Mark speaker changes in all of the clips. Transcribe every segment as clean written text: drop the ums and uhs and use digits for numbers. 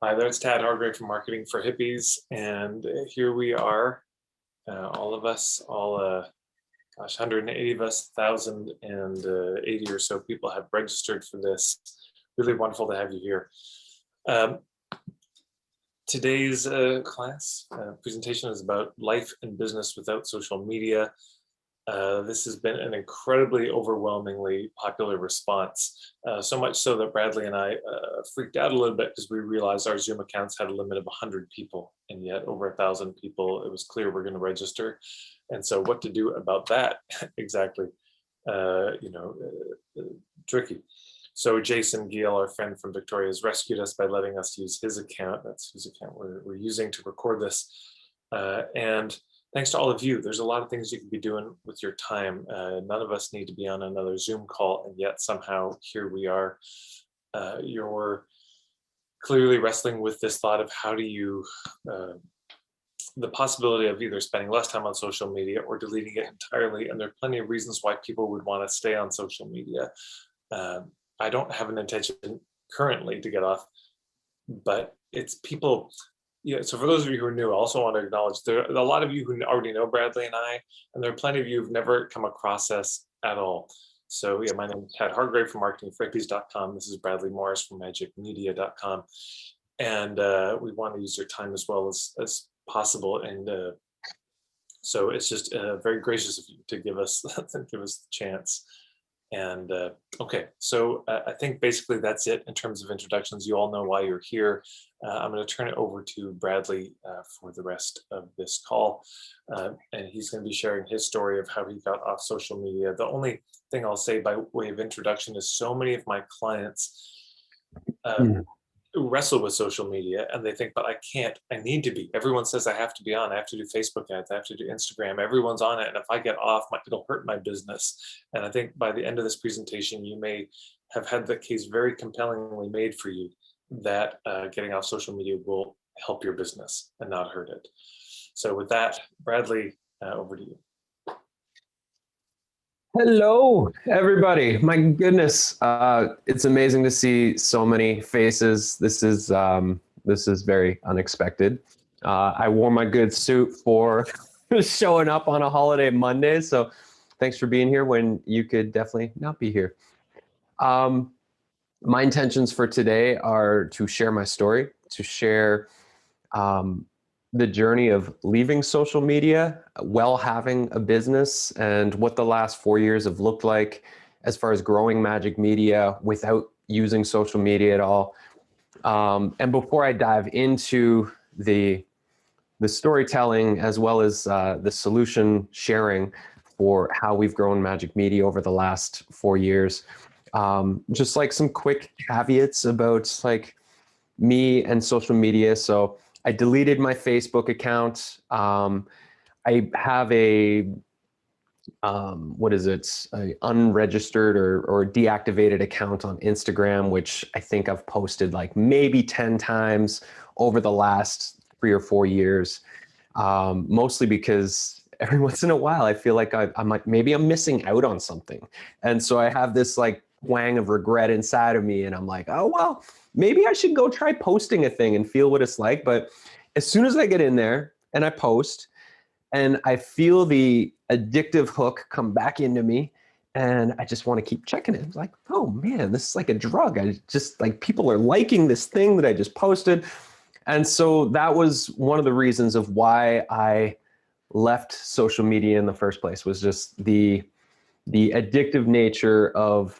Speaker 1: Hi there, it's Tad Hargrave from Marketing for Hippies, and here we are, all of us, 180 of us, 1,080 or so people have registered for this. Really wonderful to have you here. Today's class presentation is about life and business without social media. This has been an incredibly overwhelmingly popular response, so much so that Bradley and I freaked out a little bit because we realized our Zoom accounts had a limit of 100 people, and yet over 1,000 people, it was clear we're going to register. And so what to do about that exactly, tricky. So Jason Giel, our friend from Victoria, has rescued us by letting us use his account. That's whose account we're using to record this. And thanks to all of you. There's a lot of things you can be doing with your time. None of us need to be on another Zoom call, and yet somehow here we are. You're clearly wrestling with this thought of how do you, the possibility of either spending less time on social media or deleting it entirely. And there are plenty of reasons why people would want to stay on social media. I don't have an intention currently to get off, but it's people. Yeah, so for those of you who are new, I also want to acknowledge there are a lot of you who already know Bradley and I, and there are plenty of you who've never come across us at all. So yeah, my name is Tad Hargrave from marketingforhippies.com. This is Bradley Morris from magicmedia.com. And we want to use your time as well as possible. And so it's just very gracious of you to give us the chance. And okay, so I think basically that's it in terms of introductions. You all know why you're here. I'm going to turn it over to Bradley for the rest of this call. And he's going to be sharing his story of how he got off social media. The only thing I'll say by way of introduction is so many of my clients wrestle with social media and they think, but I can't, I need to be. Everyone says I have to be on, I have to do Facebook ads, I have to do Instagram, everyone's on it. And if I get off, it'll hurt my business. And I think by the end of this presentation, you may have had the case very compellingly made for you that getting off social media will help your business and not hurt it. So with that, Bradley, over to you.
Speaker 2: Hello, everybody. My goodness, it's amazing to see so many faces. This is very unexpected. I wore my good suit for showing up on a holiday Monday, so thanks for being here when you could definitely not be here. My intentions for today are to share my story, to share the journey of leaving social media while having a business and what the last 4 years have looked like as far as growing Majik Media without using social media at all. And before I dive into the storytelling as well as the solution sharing for how we've grown Majik Media over the last 4 years, just like some quick caveats about like me and social media. So I deleted my Facebook account. I have a unregistered or deactivated account on Instagram, which I think I've posted like maybe 10 times over the last 3 or 4 years, mostly because every once in a while I feel like I'm like, maybe I'm missing out on something. And so I have this like twang of regret inside of me, and I'm like, oh, well, maybe I should go try posting a thing and feel what it's like. But as soon as I get in there and I post and I feel the addictive hook come back into me and I just want to keep checking it. It's like, oh man, this is like a drug. I just like, people are liking this thing that I just posted. And so that was one of the reasons of why I left social media in the first place, was just the addictive nature of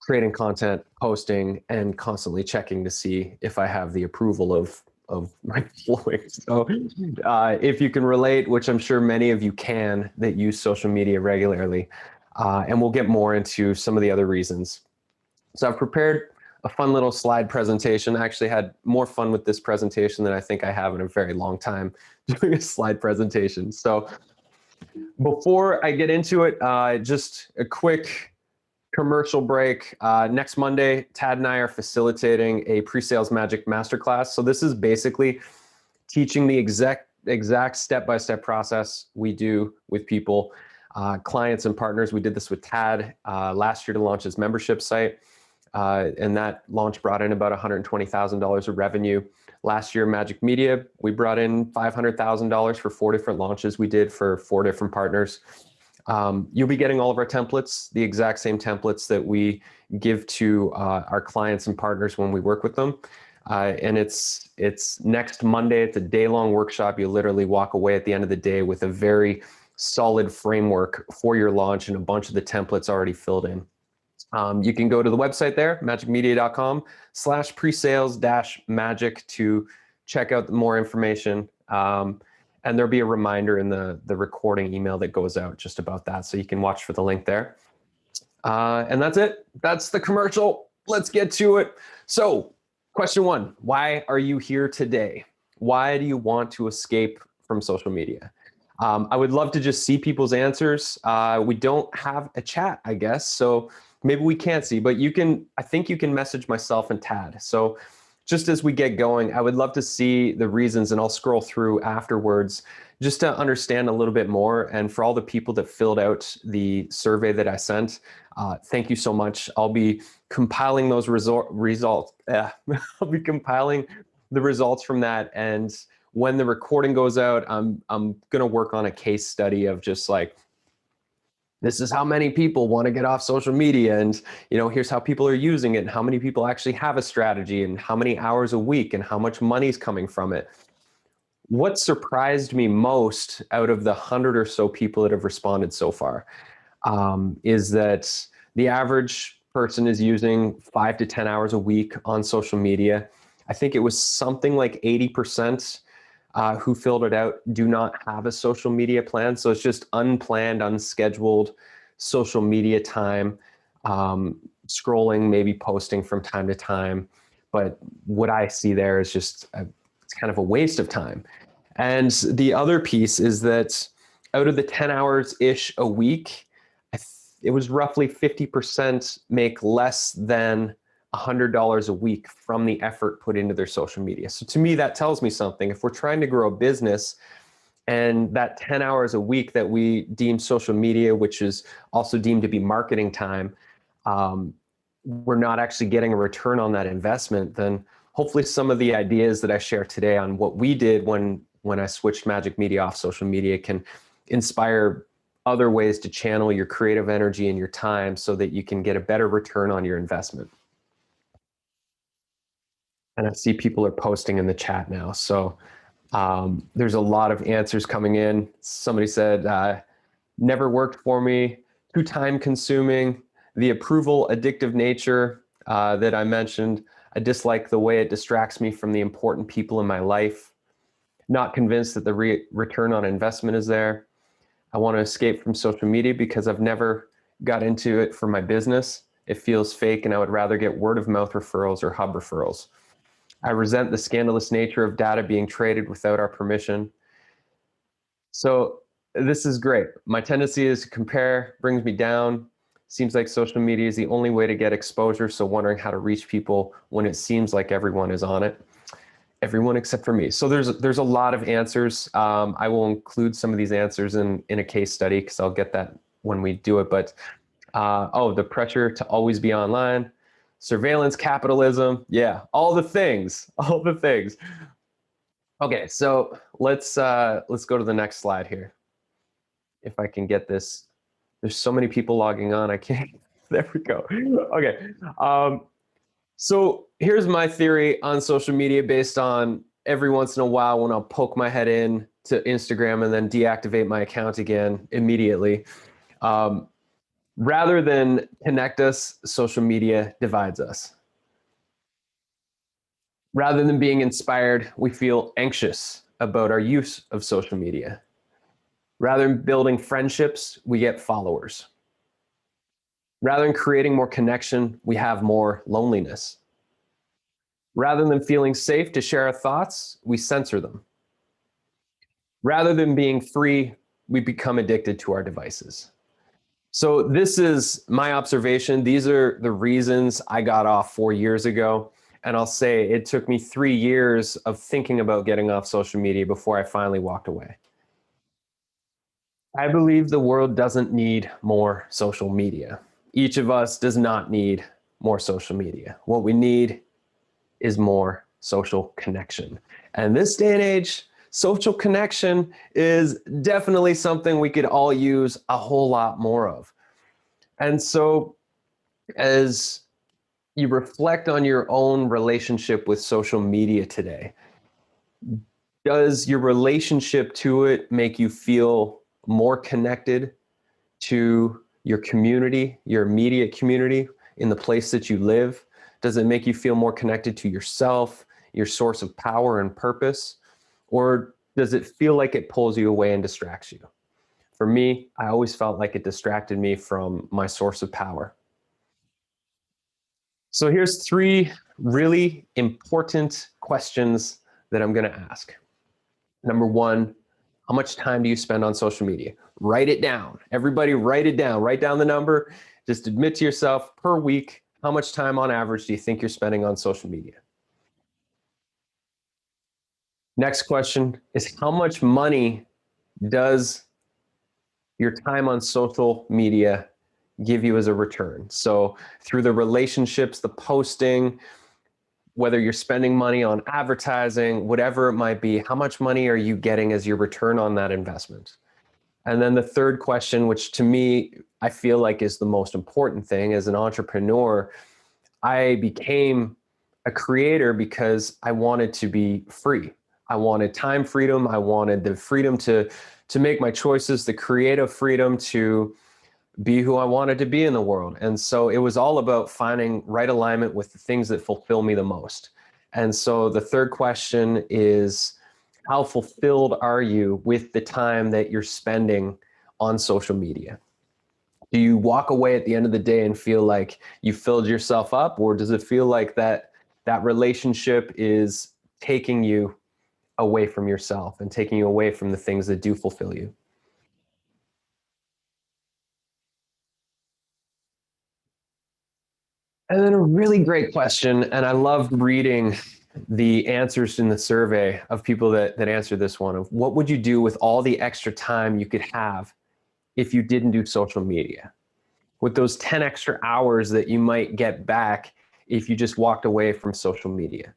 Speaker 2: creating content, posting, and constantly checking to see if I have the approval of my following. So if you can relate, which I'm sure many of you can that use social media regularly, and we'll get more into some of the other reasons. So I've prepared a fun little slide presentation. I actually had more fun with this presentation than I think I have in a very long time doing a slide presentation. So before I get into it, just a quick commercial break. Next Monday, Tad and I are facilitating a Presales Majik Masterclass. So this is basically teaching the exact step-by-step process we do with people, clients and partners. We did this with Tad last year to launch his membership site. and that launch brought in about $120,000 of revenue. Last year, Majik Media, we brought in $500,000 for 4 different launches we did for 4 different partners. You'll be getting all of our templates, the exact same templates that we give to our clients and partners when we work with them. And it's next Monday. It's a day-long workshop. You literally walk away at the end of the day with a very solid framework for your launch and a bunch of the templates already filled in. You can go to the website there, magicmedia.com/presales-magic to check out more information. And there'll be a reminder in the recording email that goes out just about that. So you can watch for the link there. And that's it. That's the commercial. Let's get to it. So question 1, why are you here today? Why do you want to escape from social media? I would love to just see people's answers. We don't have a chat, I guess. So maybe we can't see, but I think you can message myself and Tad. So just as we get going, I would love to see the reasons, and I'll scroll through afterwards just to understand a little bit more. And for all the people that filled out the survey that I sent, thank you so much. I'll be compiling those results. I'll be compiling the results from that. And when the recording goes out, I'm going to work on a case study of just like, this is how many people want to get off social media, and here's how people are using it, and how many people actually have a strategy, and how many hours a week, and how much money's coming from it. What surprised me most out of the 100 or so people that have responded so far is that the average person is using 5 to 10 hours a week on social media. I think it was something like 80% who filled it out do not have a social media plan. So it's just unplanned, unscheduled social media time, scrolling, maybe posting from time to time. But what I see there is just it's kind of a waste of time. And the other piece is that out of the 10 hours-ish a week, it was roughly 50% make less than $100 a week from the effort put into their social media. So to me, that tells me something. If we're trying to grow a business and that 10 hours a week that we deem social media, which is also deemed to be marketing time, we're not actually getting a return on that investment, then hopefully some of the ideas that I share today on what we did when I switched Majik Media off social media can inspire other ways to channel your creative energy and your time so that you can get a better return on your investment. And I see people are posting in the chat now. So there's a lot of answers coming in. Somebody said, never worked for me, too time consuming, the approval addictive nature that I mentioned. I dislike the way it distracts me from the important people in my life. Not convinced that the return on investment is there. I want to escape from social media because I've never got into it for my business. It feels fake, and I would rather get word of mouth referrals or hub referrals. I resent the scandalous nature of data being traded without our permission. So this is great. My tendency is to compare, brings me down. Seems like social media is the only way to get exposure. So wondering how to reach people when it seems like everyone is on it. Everyone except for me. So there's a lot of answers. I will include some of these answers in a case study because I'll get that when we do it. But the pressure to always be online. Surveillance capitalism, yeah, all the things. Okay, so let's go to the next slide here. If I can get this, there's so many people logging on, I can't. There we go. Okay, so here's my theory on social media based on every once in a while when I'll poke my head in to Instagram and then deactivate my account again immediately. Rather than connect us, social media divides us. Rather than being inspired, we feel anxious about our use of social media. Rather than building friendships, we get followers. Rather than creating more connection, we have more loneliness. Rather than feeling safe to share our thoughts, we censor them. Rather than being free, we become addicted to our devices. So this is my observation. These are the reasons I got off 4 years ago. And I'll say it took me 3 years of thinking about getting off social media before I finally walked away. I believe the world doesn't need more social media. Each of us does not need more social media. What we need is more social connection. And this day and age, social connection is definitely something we could all use a whole lot more of. And so as you reflect on your own relationship with social media today, does your relationship to it make you feel more connected to your community, your immediate community, in the place that you live? Does it make you feel more connected to yourself, your source of power and purpose? Or does it feel like it pulls you away and distracts you? For me, I always felt like it distracted me from my source of power. So here's 3 really important questions that I'm going to ask. Number 1, how much time do you spend on social media? Write it down. Everybody write it down. Write down the number. Just admit to yourself per week, how much time on average do you think you're spending on social media? Next question is, how much money does your time on social media give you as a return? So through the relationships, the posting, whether you're spending money on advertising, whatever it might be, how much money are you getting as your return on that investment? And then the third question, which to me, I feel like is the most important thing as an entrepreneur, I became a creator because I wanted to be free. I wanted time freedom. I wanted the freedom to make my choices, the creative freedom to be who I wanted to be in the world. And so it was all about finding right alignment with the things that fulfill me the most. And so the third question is, how fulfilled are you with the time that you're spending on social media? Do you walk away at the end of the day and feel like you filled yourself up, or does it feel like that relationship is taking you away from yourself and taking you away from the things that do fulfill you? And then a really great question, and I loved reading the answers in the survey of people that answered this one, of what would you do with all the extra time you could have if you didn't do social media? With those 10 extra hours that you might get back if you just walked away from social media.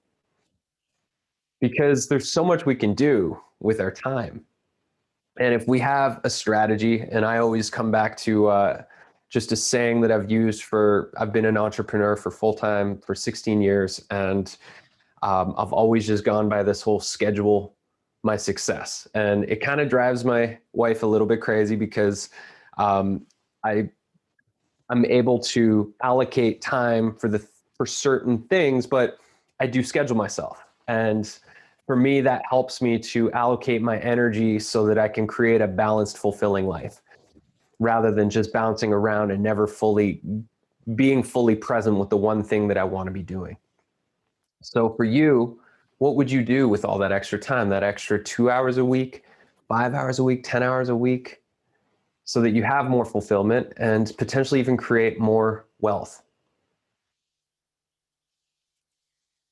Speaker 2: Because there's so much we can do with our time. And if we have a strategy, and I always come back to just a saying that I've been an entrepreneur for full time for 16 years. And I've always just gone by this whole schedule my success. And it kind of drives my wife a little bit crazy because I'm able to allocate time for certain things, but I do schedule myself. And for me, that helps me to allocate my energy so that I can create a balanced, fulfilling life rather than just bouncing around and never being fully present with the one thing that I want to be doing. So for you, what would you do with all that extra time, that extra 2 hours a week, 5 hours a week, 10 hours a week, so that you have more fulfillment and potentially even create more wealth?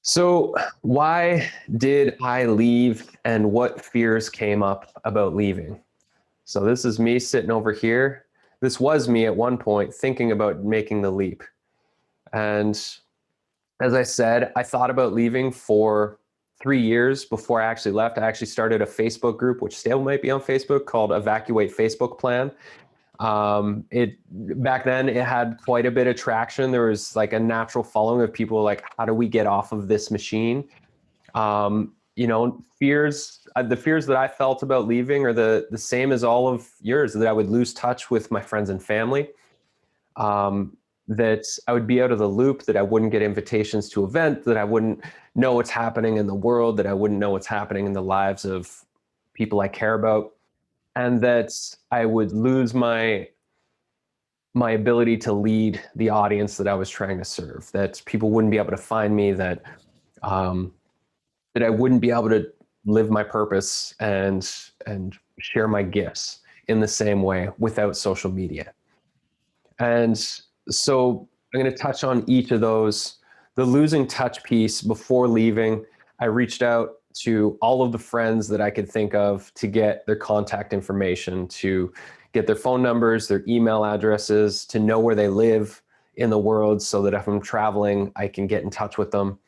Speaker 2: So why did I leave, and what fears came up about leaving? So this is me sitting over here. This was me at one point thinking about making the leap. And as I said, I thought about leaving for 3 years before I actually left. I actually started a Facebook group, which still might be on Facebook, called Evacuate Facebook Plan. It back then it had quite a bit of traction. There was like a natural following of people like, how do we get off of this machine? Fears, the fears that I felt about leaving are the same as all of yours, that I would lose touch with my friends and family, that I would be out of the loop, that I wouldn't get invitations to events, that I wouldn't know what's happening in the world, that I wouldn't know what's happening in the lives of people I care about, and that I would lose my ability to lead the audience that I was trying to serve, that people wouldn't be able to find me, that I wouldn't be able to live my purpose and share my gifts in the same way without social media. And so I'm going to touch on each of those. The losing touch piece, before leaving, I reached out to all of the friends that I could think of to get their contact information, to get their phone numbers, their email addresses, to know where they live in the world so that if I'm traveling, I can get in touch with them.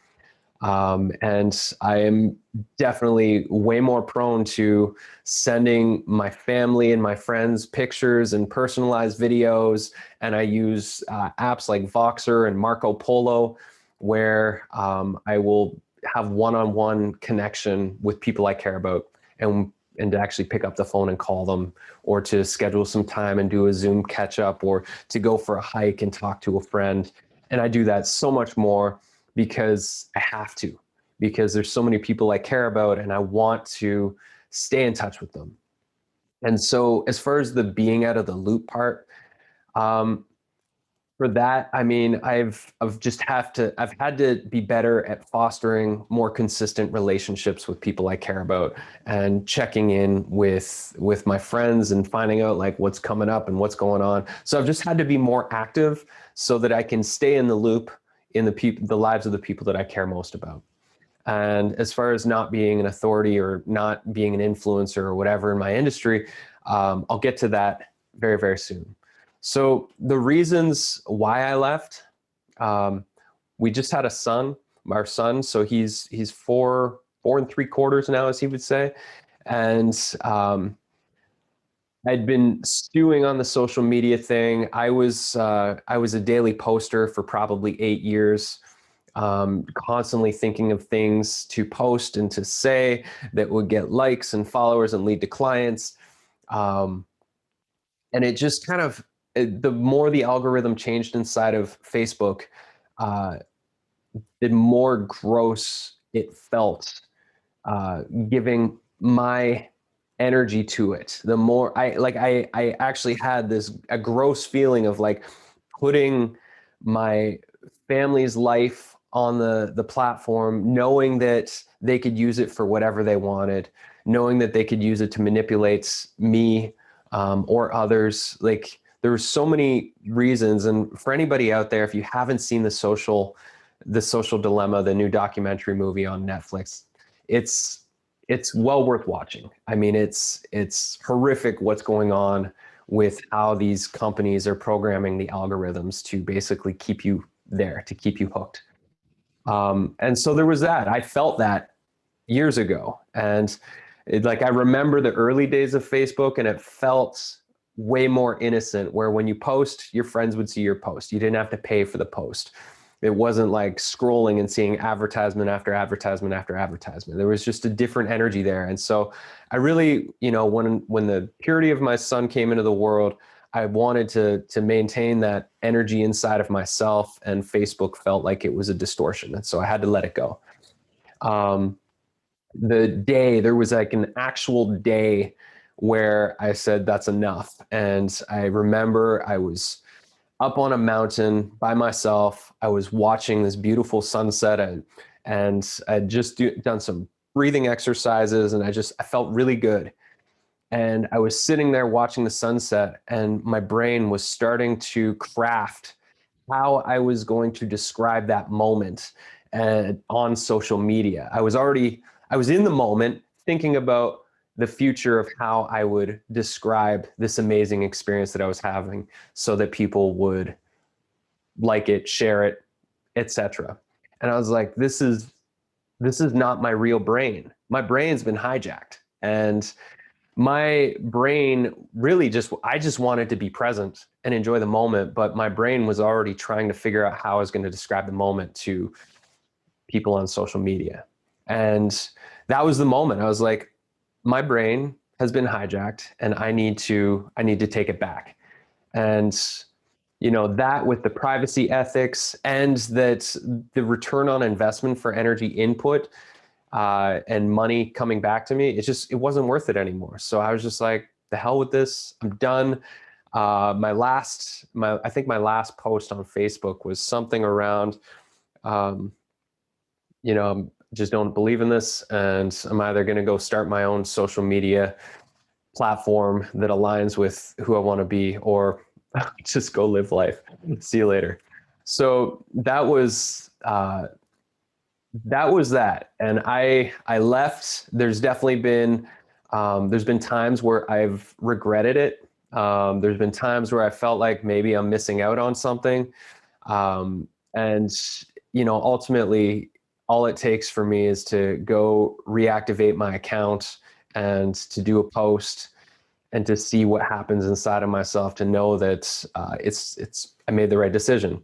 Speaker 2: And I am definitely way more prone to sending my family and my friends pictures and personalized videos. And I use apps like Voxer and Marco Polo, where I will have one-on-one connection with people I care about, and to actually pick up the phone and call them, or to schedule some time and do a Zoom catch up, or to go for a hike and talk to a friend. And I do that so much more because I have to, because there's so many people I care about and I want to stay in touch with them. And so as far as the being out of the loop part, for that, I mean, I've had to be better at fostering more consistent relationships with people I care about, and checking in with my friends and finding out like what's coming up and what's going on. So I've just had to be more active so that I can stay in the loop in the lives of the people that I care most about. And as far as not being an authority or not being an influencer or whatever in my industry, I'll get to that very, very soon. So the reasons why I left, we just had our son. So he's 4 and 3/4 now, as he would say. And I'd been stewing on the social media thing. I was a daily poster for probably 8 years, constantly thinking of things to post and to say that would get likes and followers and lead to clients. And it just kind of, the more the algorithm changed inside of Facebook, the more gross it felt, giving my energy to it. The more I actually had a gross feeling of like putting my family's life on the platform, knowing that they could use it for whatever they wanted, knowing that they could use it to manipulate me, or others. Like, there were so many reasons. And for anybody out there, if you haven't seen the social dilemma, the new documentary movie on Netflix, it's well worth watching. I mean, it's horrific what's going on with how these companies are programming the algorithms to basically keep you there, to keep you hooked. And so there was that. I felt that years ago. And I remember the early days of Facebook, and it felt way more innocent, where when you post, your friends would see your post. You didn't have to pay for the post. It wasn't like scrolling and seeing advertisement after advertisement after advertisement. There was just a different energy there. And so I really, when the purity of my son came into the world, I wanted to maintain that energy inside of myself, and Facebook felt like it was a distortion. And so I had to let it go. There was like an actual day where I said, that's enough. And I remember I was up on a mountain by myself. I was watching this beautiful sunset, and I'd just done some breathing exercises, and I felt really good. And I was sitting there watching the sunset, and my brain was starting to craft how I was going to describe that moment on social media. I was in the moment thinking about the future of how I would describe this amazing experience that I was having, so that people would like it, share it, etc. And I was like, this is not my real brain. My brain's been hijacked. And my brain really I just wanted to be present and enjoy the moment, but my brain was already trying to figure out how I was going to describe the moment to people on social media. And that was the moment I was like, my brain has been hijacked, and I need to take it back. And that, with the privacy ethics, and that the return on investment for energy input, and money coming back to me, it wasn't worth it anymore. So I was just like, the hell with this, I'm done. I think my last post on Facebook was something around, just don't believe in this, and I'm either going to go start my own social media platform that aligns with who I want to be, or just go live life. See you later. So that was that. And I left. There's definitely been times where I've regretted it. There's been times where I felt like maybe I'm missing out on something. And, ultimately, all it takes for me is to go reactivate my account and to do a post and to see what happens inside of myself, to know that I made the right decision.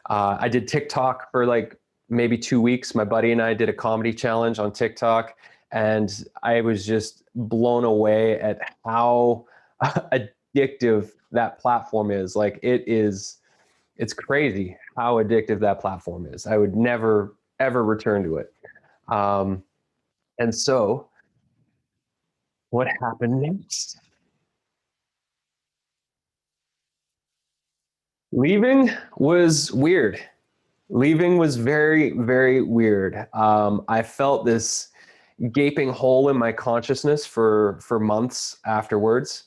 Speaker 2: I did TikTok for like maybe 2 weeks. My buddy and I did a comedy challenge on TikTok, and I was just blown away at how addictive that platform is. Like it's crazy how addictive that platform is. I would never, ever return to it. Um, and so what happened next? Leaving was weird. Leaving was very, very weird. I felt this gaping hole in my consciousness for months afterwards.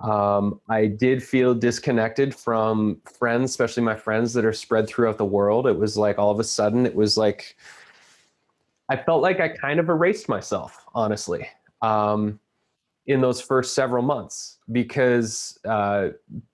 Speaker 2: I did feel disconnected from friends, especially my friends that are spread throughout the world. It was like all of a sudden, it was like I felt like I kind of erased myself, honestly, um, in those first several months because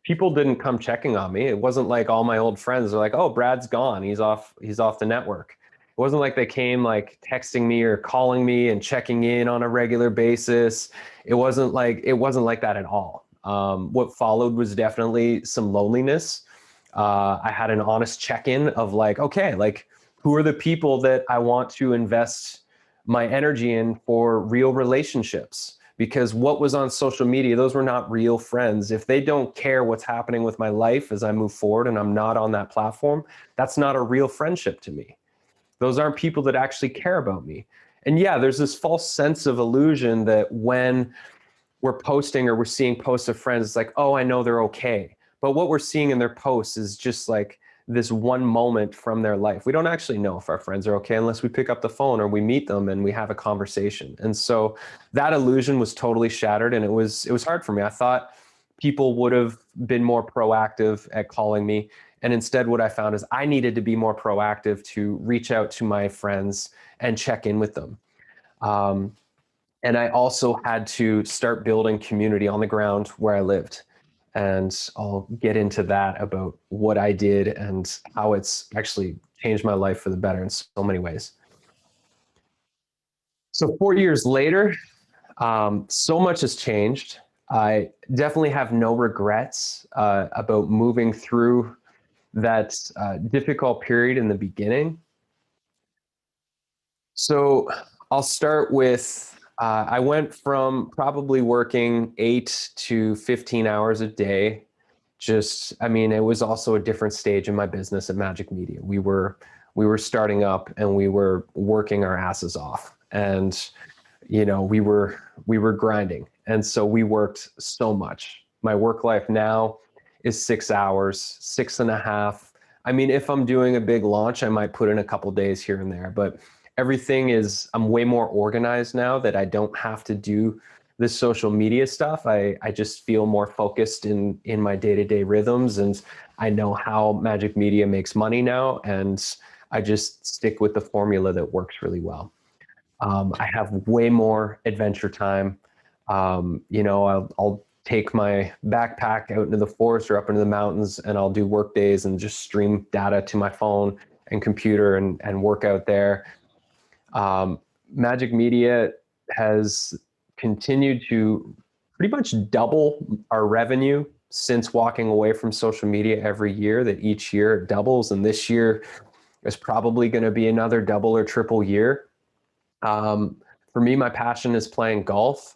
Speaker 2: people didn't come checking on me. It wasn't like all my old friends are like, "Oh, Brad's gone. He's off the network." It wasn't like they came like texting me or calling me and checking in on a regular basis. It wasn't like that at all. What followed was definitely some loneliness. I had an honest check-in of like, okay, like who are the people that I want to invest my energy in for real relationships? Because what was on social media, those were not real friends. If they don't care what's happening with my life as I move forward and I'm not on that platform, that's not a real friendship to me. Those aren't people that actually care about me. And yeah, there's this false sense of illusion that when we're posting or we're seeing posts of friends, it's like, oh, I know they're okay. But what we're seeing in their posts is just like this one moment from their life. We don't actually know if our friends are okay unless we pick up the phone or we meet them and we have a conversation. And so that illusion was totally shattered, and it was hard for me. I thought people would have been more proactive at calling me. And instead, what I found is I needed to be more proactive to reach out to my friends and check in with them. Um, and I also had to start building community on the ground where I lived. And I'll get into that about what I did and how it's actually changed my life for the better in so many ways. So 4 years later, so much has changed. I definitely have no regrets about moving through that difficult period in the beginning. So I'll start with I went from probably working 8 to 15 hours a day. I mean, it was also a different stage in my business at Magic Media. We were starting up and we were working our asses off, and we were grinding, and so we worked so much. My work life now is 6 hours, 6.5. I mean, if I'm doing a big launch, I might put in a couple days here and there, but I'm way more organized now that I don't have to do the social media stuff. I just feel more focused in my day-to-day rhythms, and I know how Magic Media makes money now, and I just stick with the formula that works really well. I have way more adventure time. I'll take my backpack out into the forest or up into the mountains, and I'll do work days and just stream data to my phone and computer and work out there. Um, Magic Media has continued to pretty much double our revenue since walking away from social media every year, that each year it doubles. And this year is probably going to be another double or triple year. Um, for me, my passion is playing golf,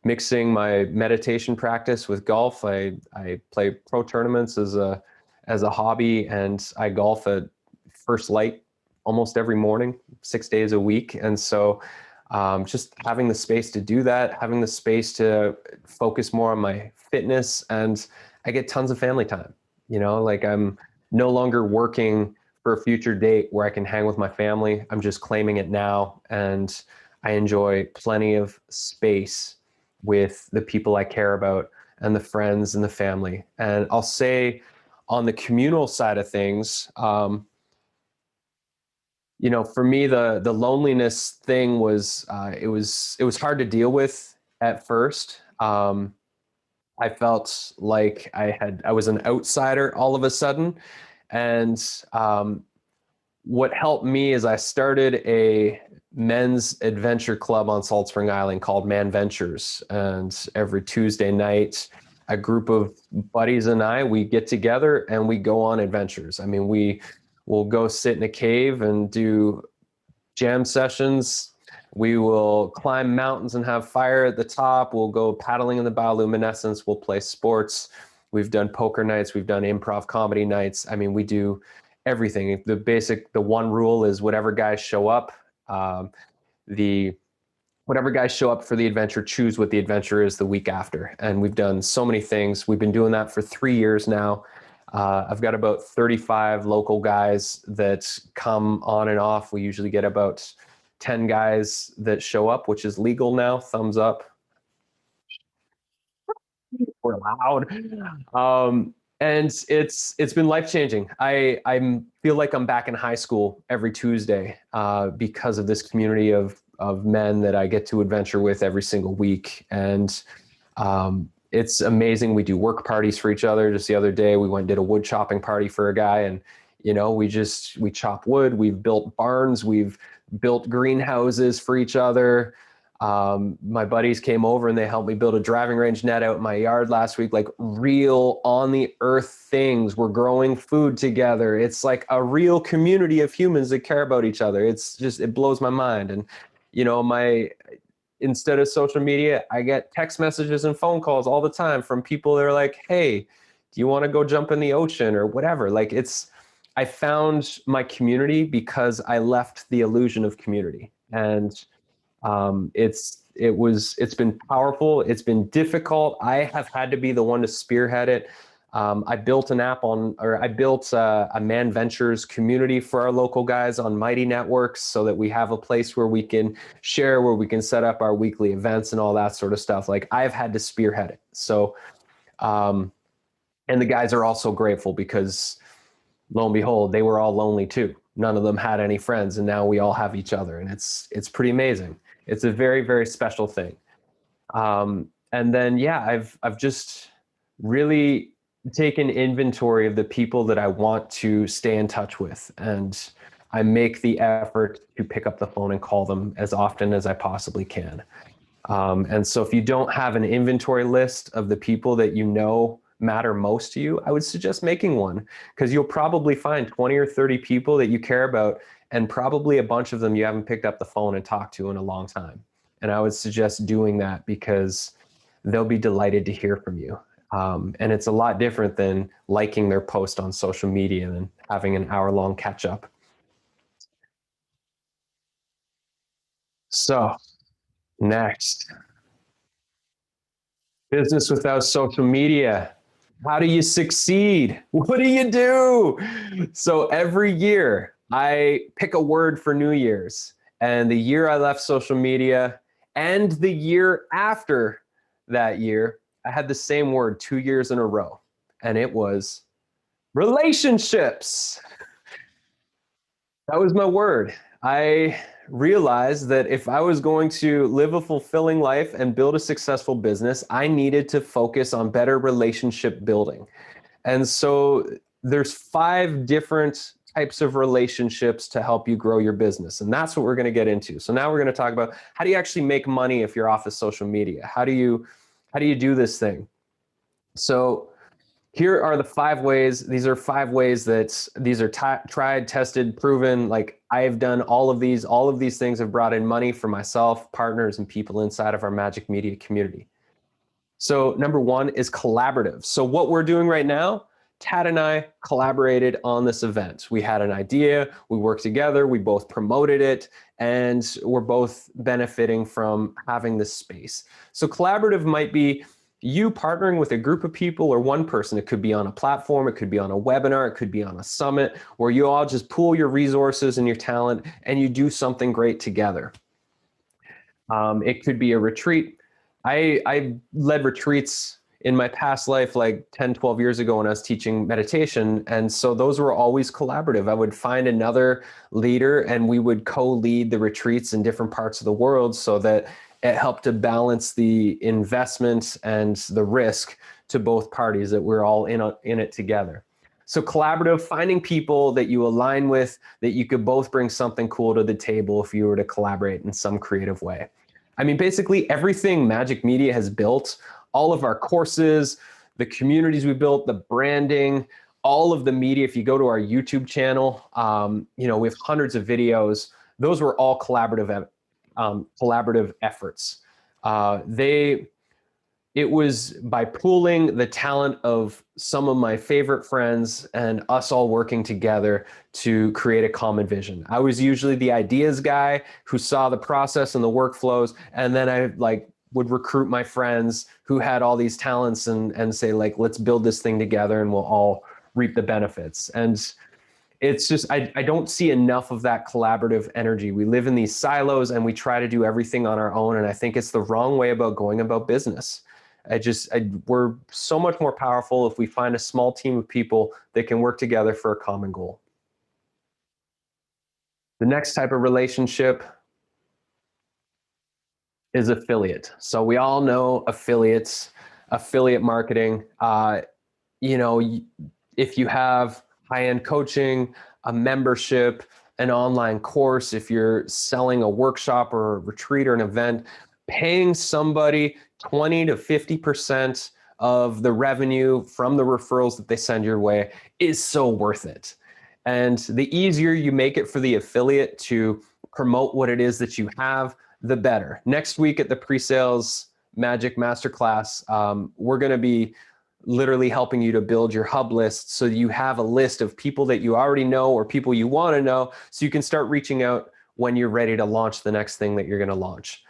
Speaker 2: mixing my meditation practice with golf. I play pro tournaments as a hobby, and I golf at First Light almost every morning, 6 days a week. And so just having the space to do that, having the space to focus more on my fitness, and I get tons of family time. Like I'm no longer working for a future date where I can hang with my family. I'm just claiming it now, and I enjoy plenty of space with the people I care about and the friends and the family. And I'll say on the communal side of things, for me, the loneliness thing was it was hard to deal with at first. I felt like I was an outsider all of a sudden, And what helped me is I started a men's adventure club on Salt Spring Island called Man Ventures. And every Tuesday night, a group of buddies and I, we get together and we go on adventures. I mean, we will go sit in a cave and do jam sessions. We will climb mountains and have fire at the top. We'll go paddling in the bioluminescence. We'll play sports. We've done poker nights. We've done improv comedy nights. I mean, we do everything. The one rule is whatever guys show up, whatever guys show up for the adventure, choose what the adventure is the week after. And we've done so many things. We've been doing that for 3 years now. I've got about 35 local guys that come on and off. We usually get about 10 guys that show up, which is legal now. Thumbs up. We're loud. And it's been life-changing. I feel like I'm back in high school every Tuesday because of this community of men that I get to adventure with every single week. And it's amazing. We do work parties for each other. Just the other day, we went and did a wood chopping party for a guy. And, you know, we chop wood. We've built barns. We've built greenhouses for each other. My buddies came over and they helped me build a driving range net out in my yard last week, like real on the earth things. We're growing food together. It's like a real community of humans that care about each other. It blows my mind. And, you know, instead of social media, I get text messages and phone calls all the time from people that are like, hey, do you want to go jump in the ocean or whatever? Like I found my community because I left the illusion of community. And it's been powerful. It's been difficult. I have had to be the one to spearhead it. I built a Man Ventures community for our local guys on Mighty Networks so that we have a place where we can share, where we can set up our weekly events and all that sort of stuff. Like I've had to spearhead it. So, and the guys are also grateful because lo and behold, they were all lonely too. None of them had any friends, and now we all have each other, and it's pretty amazing. It's a very, very special thing. And then, yeah, I've just really taken inventory of the people that I want to stay in touch with, and I make the effort to pick up the phone and call them as often as I possibly can. And so if you don't have an inventory list of the people that you know matter most to you, I would suggest making one, because you'll probably find 20 or 30 people that you care about, and probably a bunch of them you haven't picked up the phone and talked to in a long time. And I would suggest doing that because they'll be delighted to hear from you. And it's a lot different than liking their post on social media and having an hour-long catch-up. So next, business without social media. How do you succeed? What do you do? So every year I pick a word for New Year's, and the year I left social media and the year after that year, I had the same word 2 years in a row, and it was relationships. That was my word. I realized that if I was going to live a fulfilling life and build a successful business, I needed to focus on better relationship building. And so there's 5 different types of relationships to help you grow your business. And that's what we're going to get into. So now we're going to talk about how do you actually make money if you're off of social media? How do you do this thing? So here are the 5 ways. These are 5 ways these are tried, tested, proven. Like I've done all of these. All of these things have brought in money for myself, partners, and people inside of our Magic Media community. So number 1 is collaborative. So what we're doing right now, Tad and I collaborated on this event. We had an idea, we worked together, we both promoted it, and we're both benefiting from having this space. So collaborative might be you partnering with a group of people or one person. It could be on a platform, it could be on a webinar, it could be on a summit where you all just pool your resources and your talent and you do something great together. It could be a retreat. I led retreats in my past life, like 10, 12 years ago when I was teaching meditation. And so those were always collaborative. I would find another leader and we would co-lead the retreats in different parts of the world so that it helped to balance the investment and the risk to both parties, that we're all in it together. So collaborative, finding people that you align with, that you could both bring something cool to the table if you were to collaborate in some creative way. I mean, basically everything Majik Media has built, all of our courses, the communities we built, the branding, all of the media. If you go to our YouTube channel, we have hundreds of videos. Those were all collaborative efforts. It was by pooling the talent of some of my favorite friends and us all working together to create a common vision. I was usually the ideas guy who saw the process and the workflows, and then I would recruit my friends who had all these talents and say let's build this thing together and we'll all reap the benefits. And it's just, I don't see enough of that collaborative energy. We live in these silos and we try to do everything on our own. And I think it's the wrong way about going about business. We're so much more powerful if we find a small team of people that can work together for a common goal. The next type of relationship is affiliate. So we all know affiliates, affiliate marketing. If you have high-end coaching, a membership, an online course, if you're selling a workshop or a retreat or an event, paying somebody 20 to 50% of the revenue from the referrals that they send your way is so worth it. And the easier you make it for the affiliate to promote what it is that you have, the better. Next week at the Presales Majik Masterclass, we're going to be literally helping you to build your hub list so you have a list of people that you already know or people you want to know, so you can start reaching out when you're ready to launch the next thing that you're going to launch.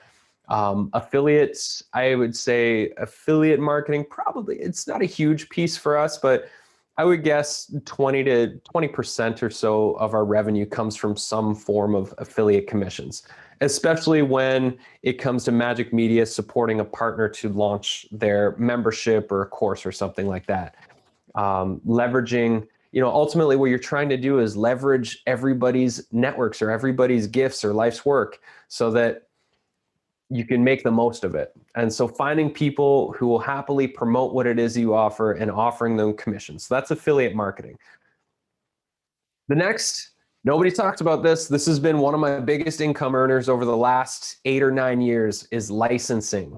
Speaker 2: Affiliates, I would say affiliate marketing, probably it's not a huge piece for us, but I would guess 20% or so of our revenue comes from some form of affiliate commissions, especially when it comes to Majik Media supporting a partner to launch their membership or a course or something like that. Leveraging, ultimately what you're trying to do is leverage everybody's networks or everybody's gifts or life's work so that you can make the most of it. And so finding people who will happily promote what it is you offer and offering them commissions. So that's affiliate marketing. The next, nobody talks about this. This has been one of my biggest income earners over the last 8 or 9 years, is licensing.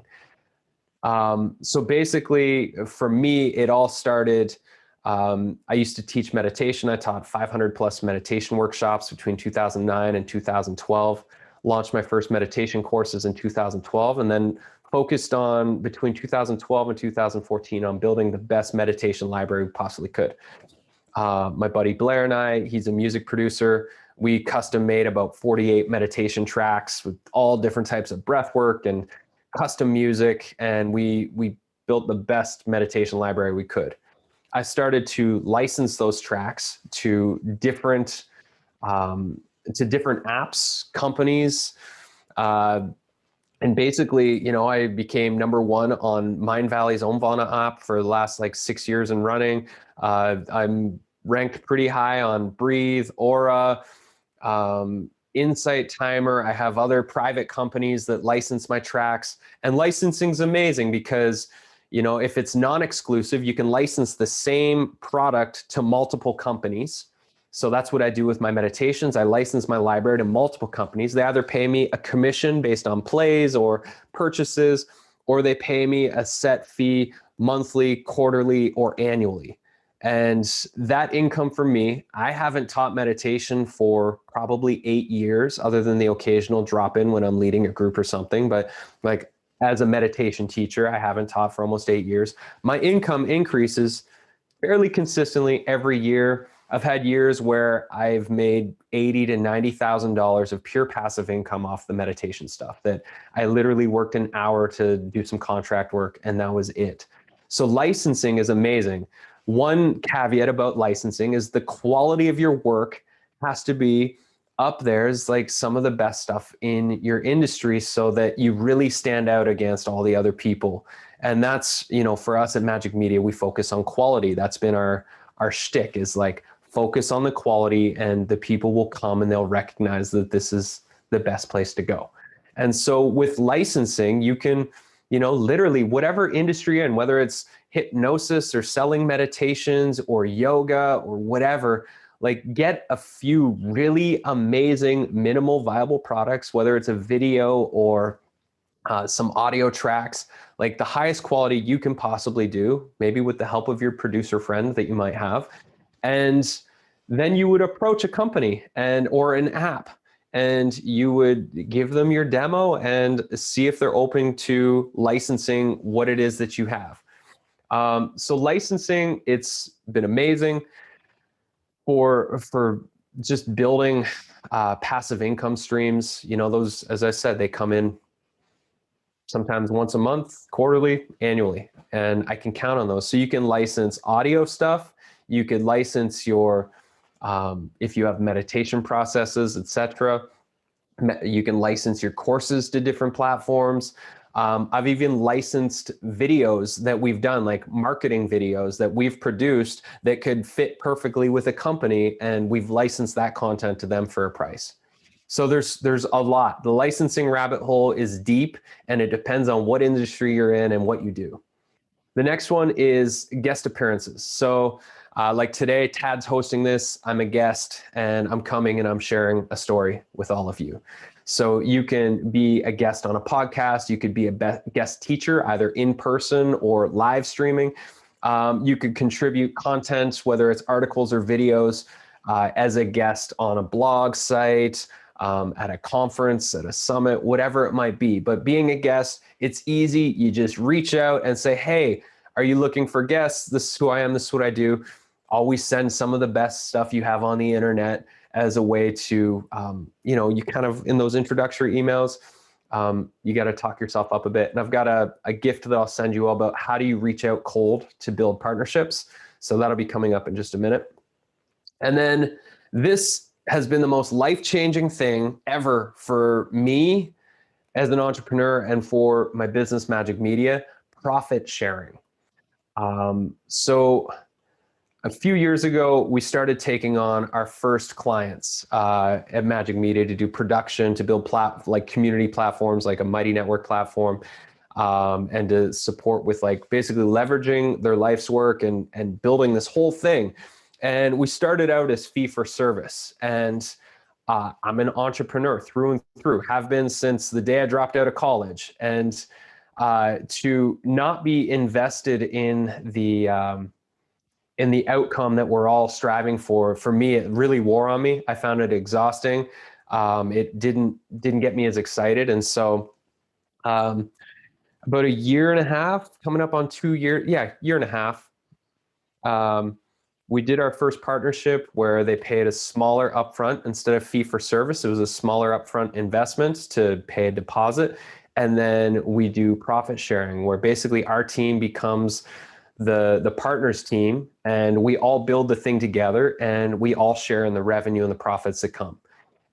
Speaker 2: So basically for me, it all started, I used to teach meditation. I taught 500 plus meditation workshops between 2009 and 2012. Launched my first meditation courses in 2012, and then focused on between 2012 and 2014 on building the best meditation library we possibly could. My buddy Blair and I, he's a music producer. We custom made about 48 meditation tracks with all different types of breath work and custom music. And we built the best meditation library we could. I started to license those tracks to different apps, companies. And basically, I became #1 on Mindvalley's Omvana app for the last 6 years and running. I'm ranked pretty high on Breathe, Aura, Insight Timer. I have other private companies that license my tracks. And licensing's amazing because, if it's non-exclusive, you can license the same product to multiple companies. So that's what I do with my meditations. I license my library to multiple companies. They either pay me a commission based on plays or purchases, or they pay me a set fee monthly, quarterly, or annually. And that income for me, I haven't taught meditation for probably 8 years, other than the occasional drop in when I'm leading a group or something. But as a meditation teacher, I haven't taught for almost 8 years. My income increases fairly consistently every year. I've had years where I've made $80,000 to $90,000 of pure passive income off the meditation stuff, that I literally worked an hour to do some contract work and that was it. So licensing is amazing. One caveat about licensing is the quality of your work has to be up there as some of the best stuff in your industry so that you really stand out against all the other people. And that's, for us at Majik Media, we focus on quality. That's been our shtick, is focus on the quality, and the people will come and they'll recognize that this is the best place to go. And so with licensing, you can, literally whatever industry you're in, whether it's hypnosis or selling meditations or yoga or whatever, like get a few really amazing minimal viable products, whether it's a video or some audio tracks, like the highest quality you can possibly do, maybe with the help of your producer friend that you might have. And then you would approach a company or an app, and you would give them your demo and see if they're open to licensing what it is that you have. So licensing, it's been amazing for just building passive income streams. Those, as I said, they come in sometimes once a month, quarterly, annually, and I can count on those. So you can license audio stuff. You could license your, if you have meditation processes, etc. You can license your courses to different platforms. I've even licensed videos that we've done, like marketing videos that we've produced that could fit perfectly with a company, and we've licensed that content to them for a price. So there's a lot. The licensing rabbit hole is deep, and it depends on what industry you're in and what you do. The next one is guest appearances. So like today, Tad's hosting this. I'm a guest, and I'm coming and I'm sharing a story with all of you. So you can be a guest on a podcast. You could be a guest teacher, either in person or live streaming. You could contribute content, whether it's articles or videos, as a guest on a blog site, at a conference, at a summit, whatever it might be. But being a guest, it's easy. You just reach out and say, hey, are you looking for guests? This is who I am. This is what I do. Always send some of the best stuff you have on the internet as a way to, you kind of, in those introductory emails, you got to talk yourself up a bit. And I've got a gift that I'll send you all about how do you reach out cold to build partnerships. So that'll be coming up in just a minute. And then this has been the most life-changing thing ever for me as an entrepreneur and for my business, Majik Media: profit sharing. So a few years ago, we started taking on our first clients at Majik Media to do production, to build like community platforms, like a Mighty Network platform, and to support with like basically leveraging their life's work and building this whole thing. And we started out as fee for service. And I'm an entrepreneur through and through, have been since the day I dropped out of college. And to not be invested in the outcome that we're all striving for me, it really wore on me. I found it exhausting. It didn't get me as excited. And so about a year and a half, coming up on 2 years, year and a half, we did our first partnership where they paid a smaller upfront instead of fee for service. It was a smaller upfront investment to pay a deposit. And then we do profit sharing, where basically our team becomes the partners team, and we all build the thing together, and we all share in the revenue and the profits that come.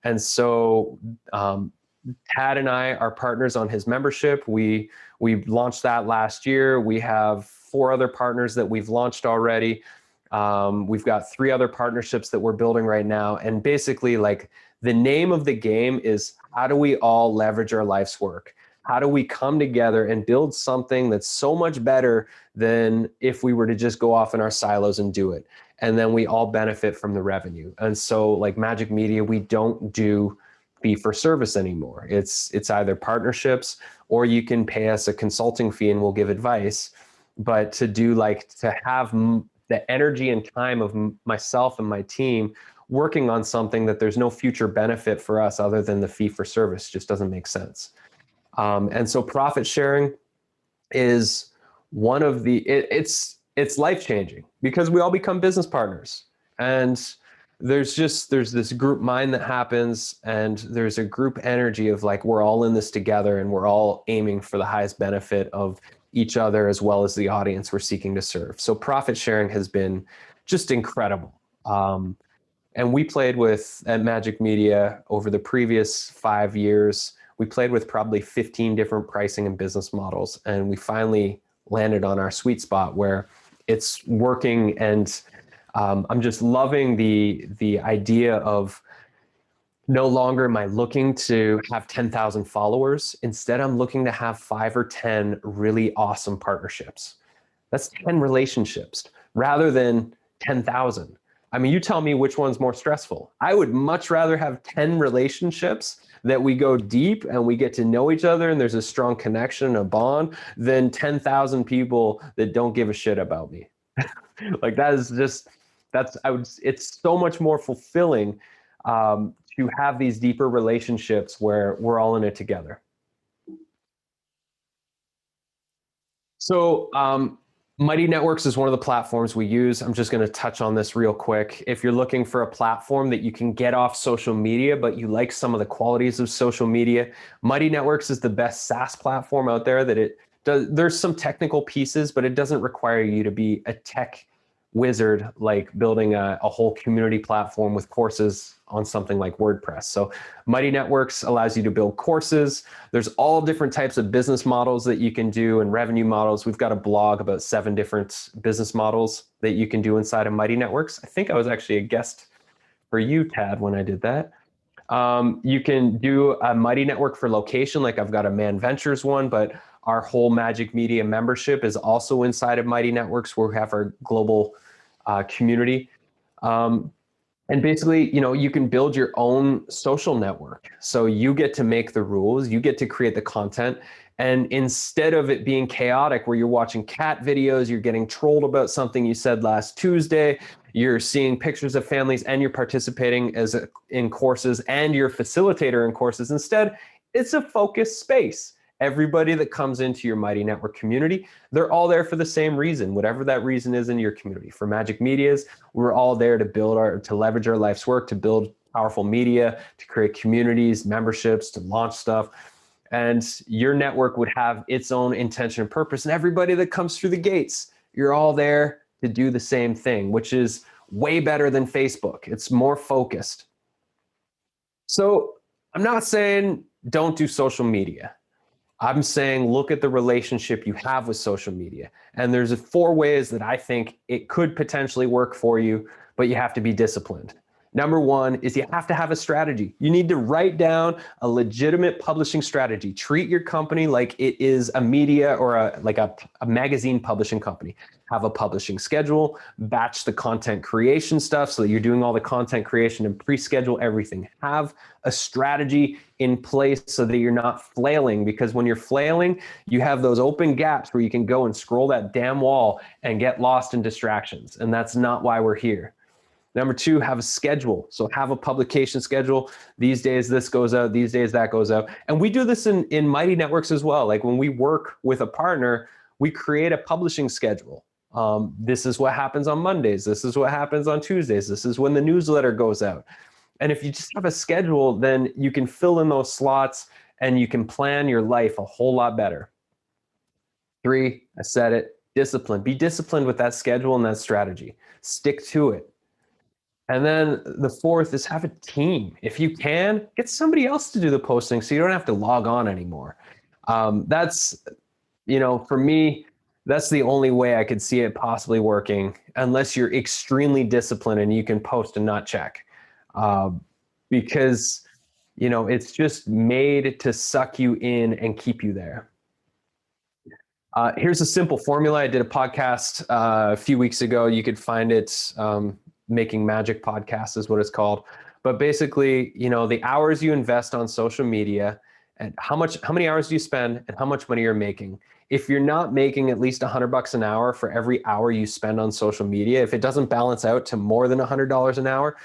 Speaker 2: And so Tad and I are partners on his membership. We launched that last year. We have 4 other partners that we've launched already. We've got 3 other partnerships that we're building right now. And basically, like, the name of the game is, how do we all leverage our life's work? How do we come together and build something that's so much better than if we were to just go off in our silos and do it? And then we all benefit from the revenue. And so, like Majik Media, we don't do fee for service anymore. It's either partnerships, or you can pay us a consulting fee and we'll give advice. But to have the energy and time of myself and my team working on something that there's no future benefit for us other than the fee for service just doesn't make sense. And so profit sharing is one of it's life-changing, because we all become business partners, and there's this group mind that happens, and there's a group energy of like, we're all in this together and we're all aiming for the highest benefit of each other as well as the audience we're seeking to serve. So profit sharing has been just incredible. And we played at Majik Media over the previous 5 years. We played with probably 15 different pricing and business models, and we finally landed on our sweet spot where it's working. And I'm just loving the idea of no longer am I looking to have 10,000 followers. Instead, I'm looking to have 5 or 10 really awesome partnerships. That's 10 relationships rather than 10,000. I mean, you tell me which one's more stressful. I would much rather have 10 relationships that we go deep and we get to know each other and there's a strong connection, a bond, than 10,000 people that don't give a shit about me. Like that is just, it's so much more fulfilling to have these deeper relationships where we're all in it together. So Mighty Networks is one of the platforms we use. I'm just going to touch on this real quick. If you're looking for a platform that you can get off social media, but you like some of the qualities of social media, Mighty Networks is the best SaaS platform out there. That it does. There's some technical pieces, but it doesn't require you to be a tech wizard, like building a whole community platform with courses on something like WordPress. So Mighty Networks allows you to build courses. There's all different types of business models that you can do and revenue models. We've got a blog about 7 different business models that you can do inside of Mighty Networks. I think I was actually a guest for you, Tad, when I did that. You can do a Mighty Network for location, like I've got a Man Ventures one, but our whole Magic Media membership is also inside of Mighty Networks, where we have our global community. And basically, you can build your own social network. So you get to make the rules, you get to create the content. And instead of it being chaotic, where you're watching cat videos, you're getting trolled about something you said last Tuesday, you're seeing pictures of families, and you're participating in courses, and you're a facilitator in courses. Instead, it's a focused space. Everybody that comes into your Mighty Network community, they're all there for the same reason, whatever that reason is in your community. For Magic Medias, we're all there to leverage our life's work, to build powerful media, to create communities, memberships, to launch stuff. And your network would have its own intention and purpose. And everybody that comes through the gates, you're all there to do the same thing, which is way better than Facebook. It's more focused. So I'm not saying don't do social media. I'm saying look at the relationship you have with social media. And there's 4 ways that I think it could potentially work for you, but you have to be disciplined. Number 1 is you have to have a strategy. You need to write down a legitimate publishing strategy. Treat your company like it is a media or a magazine publishing company. Have a publishing schedule, batch the content creation stuff so that you're doing all the content creation and pre-schedule everything. Have a strategy in place so that you're not flailing, because when you're flailing, you have those open gaps where you can go and scroll that damn wall and get lost in distractions. And that's not why we're here. Number 2, have a schedule. So have a publication schedule. These days this goes out, these days that goes out. And we do this in Mighty Networks as well. Like when we work with a partner, we create a publishing schedule. This is what happens on Mondays. This is what happens on Tuesdays. This is when the newsletter goes out. And if you just have a schedule, then you can fill in those slots and you can plan your life a whole lot better. 3, I said it, discipline. Be disciplined with that schedule and that strategy. Stick to it. And then the 4th is have a team. If you can, get somebody else to do the posting so you don't have to log on anymore. That's, for me, that's the only way I could see it possibly working, unless you're extremely disciplined and you can post and not check. Because, it's just made to suck you in and keep you there. Here's a simple formula. I did a podcast a few weeks ago. You could find it, Making Magic Podcast is what it's called. But basically, the hours you invest on social media and how many hours do you spend and how much money you're making. If you're not making at least $100 an hour for every hour you spend on social media, if it doesn't balance out to more than $100 an hour,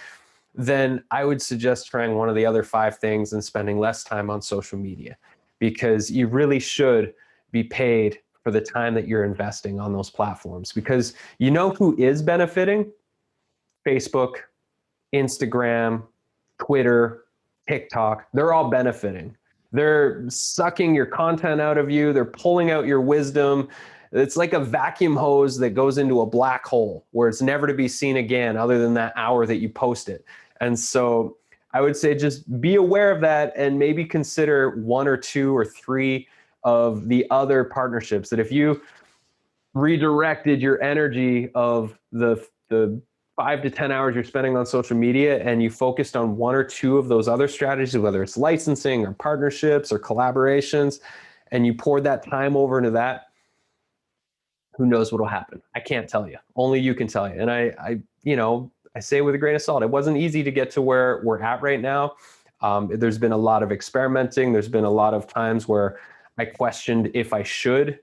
Speaker 2: then I would suggest trying one of the other 5 things and spending less time on social media, because you really should be paid for the time that you're investing on those platforms. Because who is benefiting? Facebook, Instagram, Twitter, TikTok, they're all benefiting. They're sucking your content out of you. They're pulling out your wisdom. It's like a vacuum hose that goes into a black hole where it's never to be seen again other than that hour that you post it. And so I would say just be aware of that and maybe consider 1 or 2 or 3 of the other partnerships that if you redirected your energy of the 5 to 10 hours you're spending on social media and you focused on 1 or 2 of those other strategies, whether it's licensing or partnerships or collaborations, and you poured that time over into that, who knows what will happen? I can't tell you. Only you can tell you. And I say with a grain of salt, it wasn't easy to get to where we're at right now. There's been a lot of experimenting. There's been a lot of times where I questioned if I should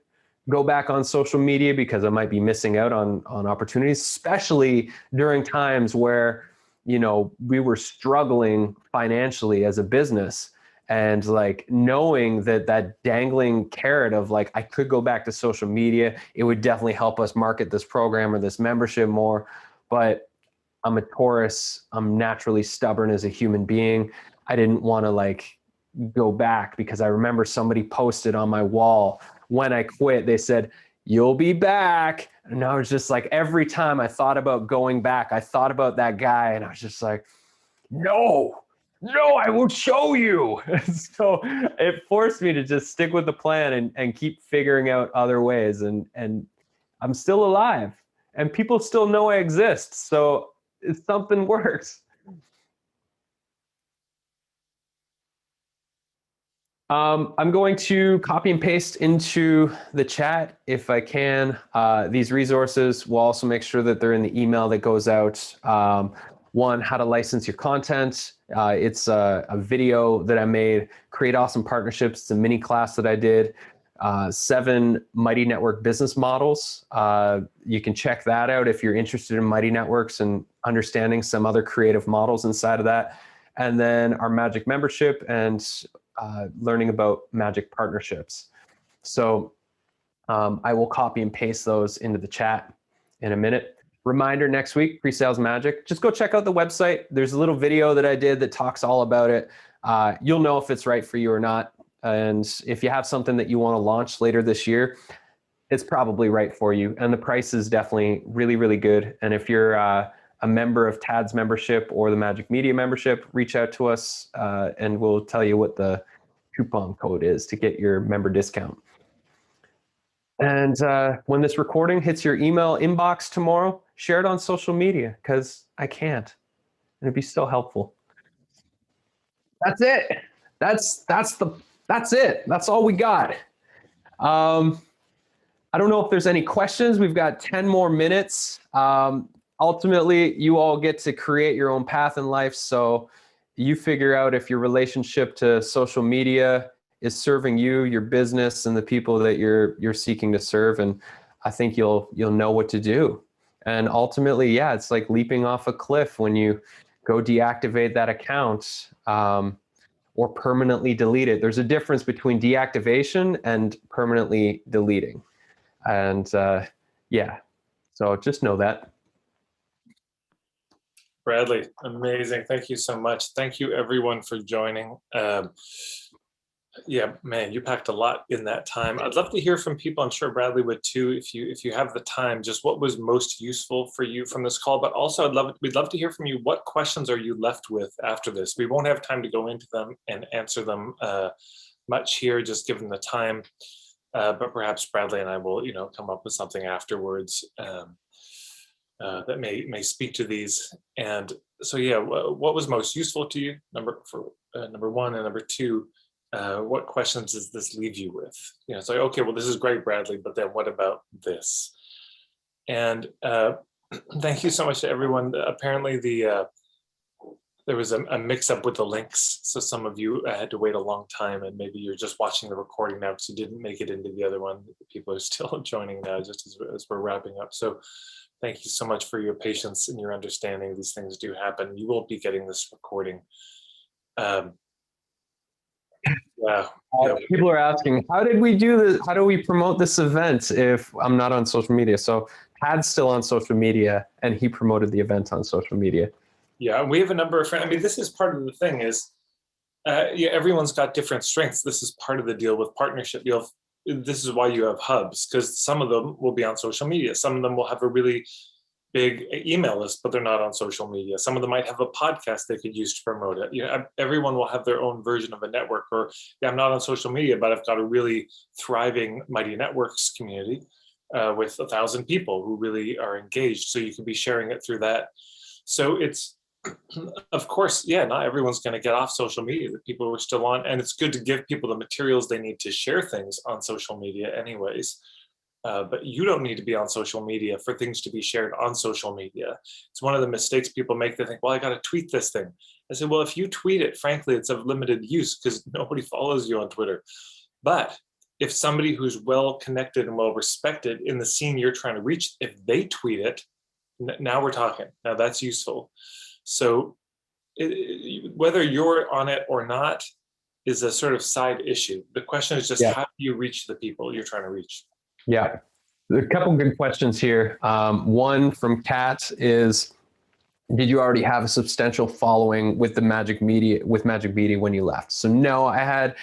Speaker 2: go back on social media because I might be missing out on opportunities, especially during times where, we were struggling financially as a business. And like knowing that dangling carrot of like, I could go back to social media, it would definitely help us market this program or this membership more. But I'm a Taurus. I'm naturally stubborn as a human being. I didn't want to like go back because I remember somebody posted on my wall when I quit, they said, "You'll be back." And I was just like, every time I thought about going back, I thought about that guy and I was just like, no, I will show you. So it forced me to just stick with the plan and keep figuring out other ways. And I'm still alive and people still know I exist. So if something works. I'm going to copy and paste into the chat if I can. These resources will also make sure that they're in the email that goes out. One, how to license your content. It's a video that I made, Create Awesome Partnerships. It's a mini class that I did. 7 Mighty Network business models. You can check that out if you're interested in Mighty Networks and understanding some other creative models inside of that. And then our Magic membership and learning about Magic partnerships. So I will copy and paste those into the chat in a minute. Reminder, next week, Presales Majik. Just go check out the website. There's a little video that I did that talks all about it. You'll know if it's right for you or not. And if you have something that you want to launch later this year, it's probably right for you. And the price is definitely really, really good. And if you're a member of TAD's membership or the Magic Media membership, reach out to us and we'll tell you what the coupon code is to get your member discount. And when this recording hits your email inbox tomorrow, share it on social media because I can't. And it'd be so helpful. That's it. That's it. That's all we got. I don't know if there's any questions. We've got 10 more minutes. Ultimately, you all get to create your own path in life. So you figure out if your relationship to social media is serving you, your business, and the people that you're seeking to serve. And I think you'll know what to do. And ultimately, yeah, it's like leaping off a cliff when you go deactivate that account or permanently delete it. There's a difference between deactivation and permanently deleting. And yeah, so just know that.
Speaker 1: Bradley, amazing. Thank you so much. Thank you everyone for joining. Yeah, man, you packed a lot in that time. I'd love to hear from people. I'm sure Bradley would too, if you have the time, just what was most useful for you from this call. But also we'd love to hear from you. What questions are you left with after this? We won't have time to go into them and answer them much here, just given the time. But perhaps Bradley and I will, come up with something afterwards that may speak to these. And so, yeah, what was most useful to you? Number one, and number two, what questions does this leave you with? It's like, okay, well, this is great, Bradley, but then what about this? And thank you so much to everyone. Apparently, there was a mix-up with the links, so some of you had to wait a long time, and maybe you're just watching the recording now because you didn't make it into the other one. People are still joining now, just as we're wrapping up. So thank you so much for your patience and your understanding. These things do happen. You won't be getting this recording. Yeah.
Speaker 2: People are asking, how did we do this? How do we promote this event if I'm not on social media? So Tad's still on social media and he promoted the event on social media.
Speaker 1: Yeah, we have a number of friends. I mean, this is part of the thing is, everyone's got different strengths. This is part of the deal with partnership. This is why you have hubs, because some of them will be on social media. Some of them will have a really big email list, but they're not on social media. Some of them might have a podcast they could use to promote it. Everyone will have their own version of a network. Or I'm not on social media, but I've got a really thriving Mighty Networks community with 1,000 people who really are engaged. So you can be sharing it through that. So it's, of course, yeah, not everyone's going to get off social media. The people are still on, and it's good to give people the materials they need to share things on social media anyways. but you don't need to be on social media for things to be shared on social media. It's one of the mistakes people make. They think, well, I got to tweet this thing. I said, well, if you tweet it, frankly, it's of limited use because nobody follows you on Twitter. But if somebody who's well connected and well respected in the scene you're trying to reach, if they tweet it, now we're talking. Now that's useful. So whether you're on it or not is a sort of side issue. The question is just how do you reach the people you're trying to reach?
Speaker 2: Yeah. A couple good questions here. One from Kat is, did you already have a substantial following with Majik Media when you left? So no, I had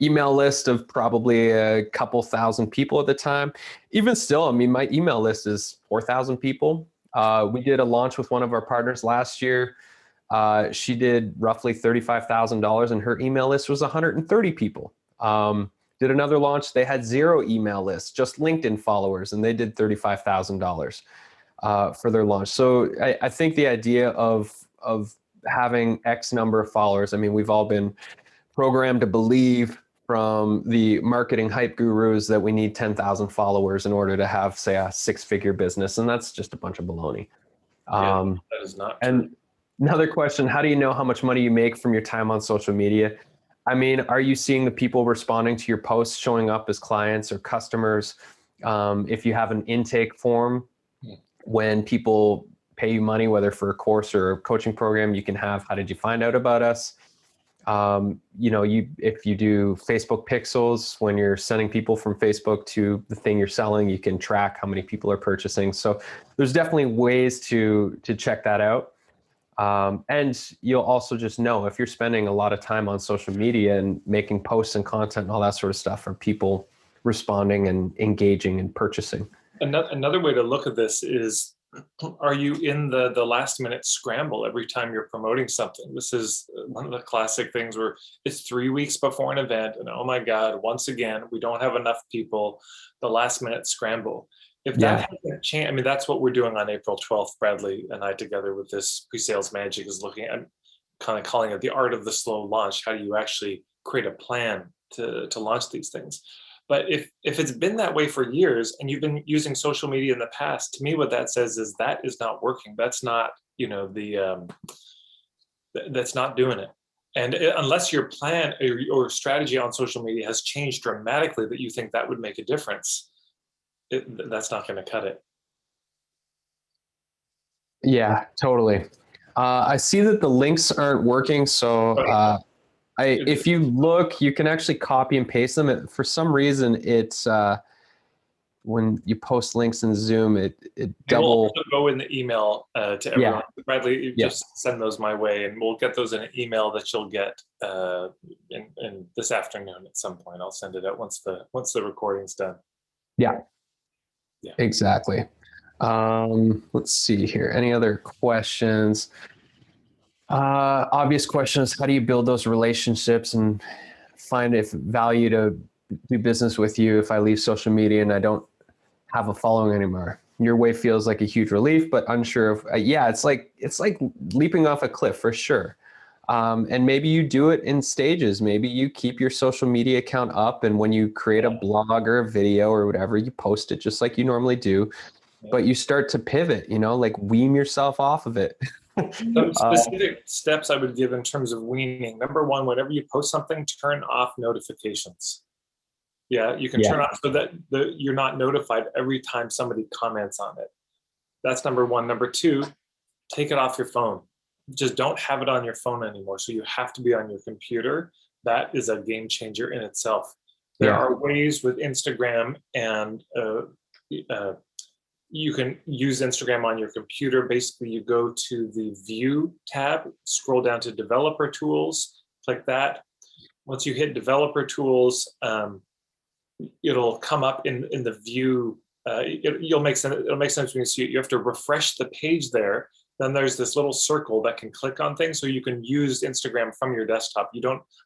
Speaker 2: email list of probably a couple thousand people at the time. Even still, I mean, my email list is 4,000 people. We did a launch with one of our partners last year. She did roughly $35,000 and her email list was 130 people. Did another launch, they had 0 email lists, just LinkedIn followers, and they did $35,000 for their launch. So I think the idea of having X number of followers, I mean, we've all been programmed to believe from the marketing hype gurus that we need 10,000 followers in order to have, say, a 6-figure business. And that's just a bunch of baloney.
Speaker 1: That is not true.
Speaker 2: And another question, how do you know how much money you make from your time on social media? I mean, are you seeing the people responding to your posts showing up as clients or customers? If you have an intake form, when people pay you money, whether for a course or a coaching program, you can have, how did you find out about us? If you do Facebook pixels, when you're sending people from Facebook to the thing you're selling, you can track how many people are purchasing. So there's definitely ways to check that out. And you'll also just know if you're spending a lot of time on social media and making posts and content and all that sort of stuff, are people responding and engaging and purchasing.
Speaker 1: Another way to look at this is, are you in the last minute scramble every time you're promoting something? This is one of the classic things where it's 3 weeks before an event and oh my God, once again, we don't have enough people, the last minute scramble. If that hasn't changed, I mean, that's what we're doing on April 12th, Bradley and I together with this Presales Majik is looking at, kind of calling it the art of the slow launch. How do you actually create a plan to launch these things? But if it's been that way for years and you've been using social media in the past, to me, what that says is that is not working. That's not, that's not doing it. And unless your plan or strategy on social media has changed dramatically that you think that would make a difference, that's not going to cut it.
Speaker 2: Yeah, totally. I see that the links aren't working. So if you look, you can actually copy and paste them. For some reason, it's when you post links in Zoom, it double.
Speaker 1: We'll also go in the email to everyone. Bradley, just send those my way, and we'll get those in an email that you'll get in this afternoon at some point. I'll send it out once the recording's done.
Speaker 2: Yeah. Exactly. Let's see here. Any other questions? Obvious questions. How do you build those relationships and find if value to do business with you if I leave social media and I don't have a following anymore? Your way feels like a huge relief, but unsure of, it's like leaping off a cliff for sure. And maybe you do it in stages. Maybe you keep your social media account up, and when you create a blog or a video or whatever, you post it just like you normally do, but you start to pivot, like wean yourself off of it.
Speaker 1: Some specific steps I would give in terms of weaning. Number one, whenever you post something, turn off notifications. You can turn off so that you're not notified every time somebody comments on it. That's number one. Number two, take it off your phone. Just don't have it on your phone anymore. So you have to be on your computer. That is a game changer in itself. There are ways with Instagram, and you can use Instagram on your computer. Basically, you go to the View tab, scroll down to Developer Tools, click that. Once you hit Developer Tools, it'll come up in the View. It'll make sense when you see it. You have to refresh the page there. Then there's this little circle that can click on things, so you can use Instagram from your desktop.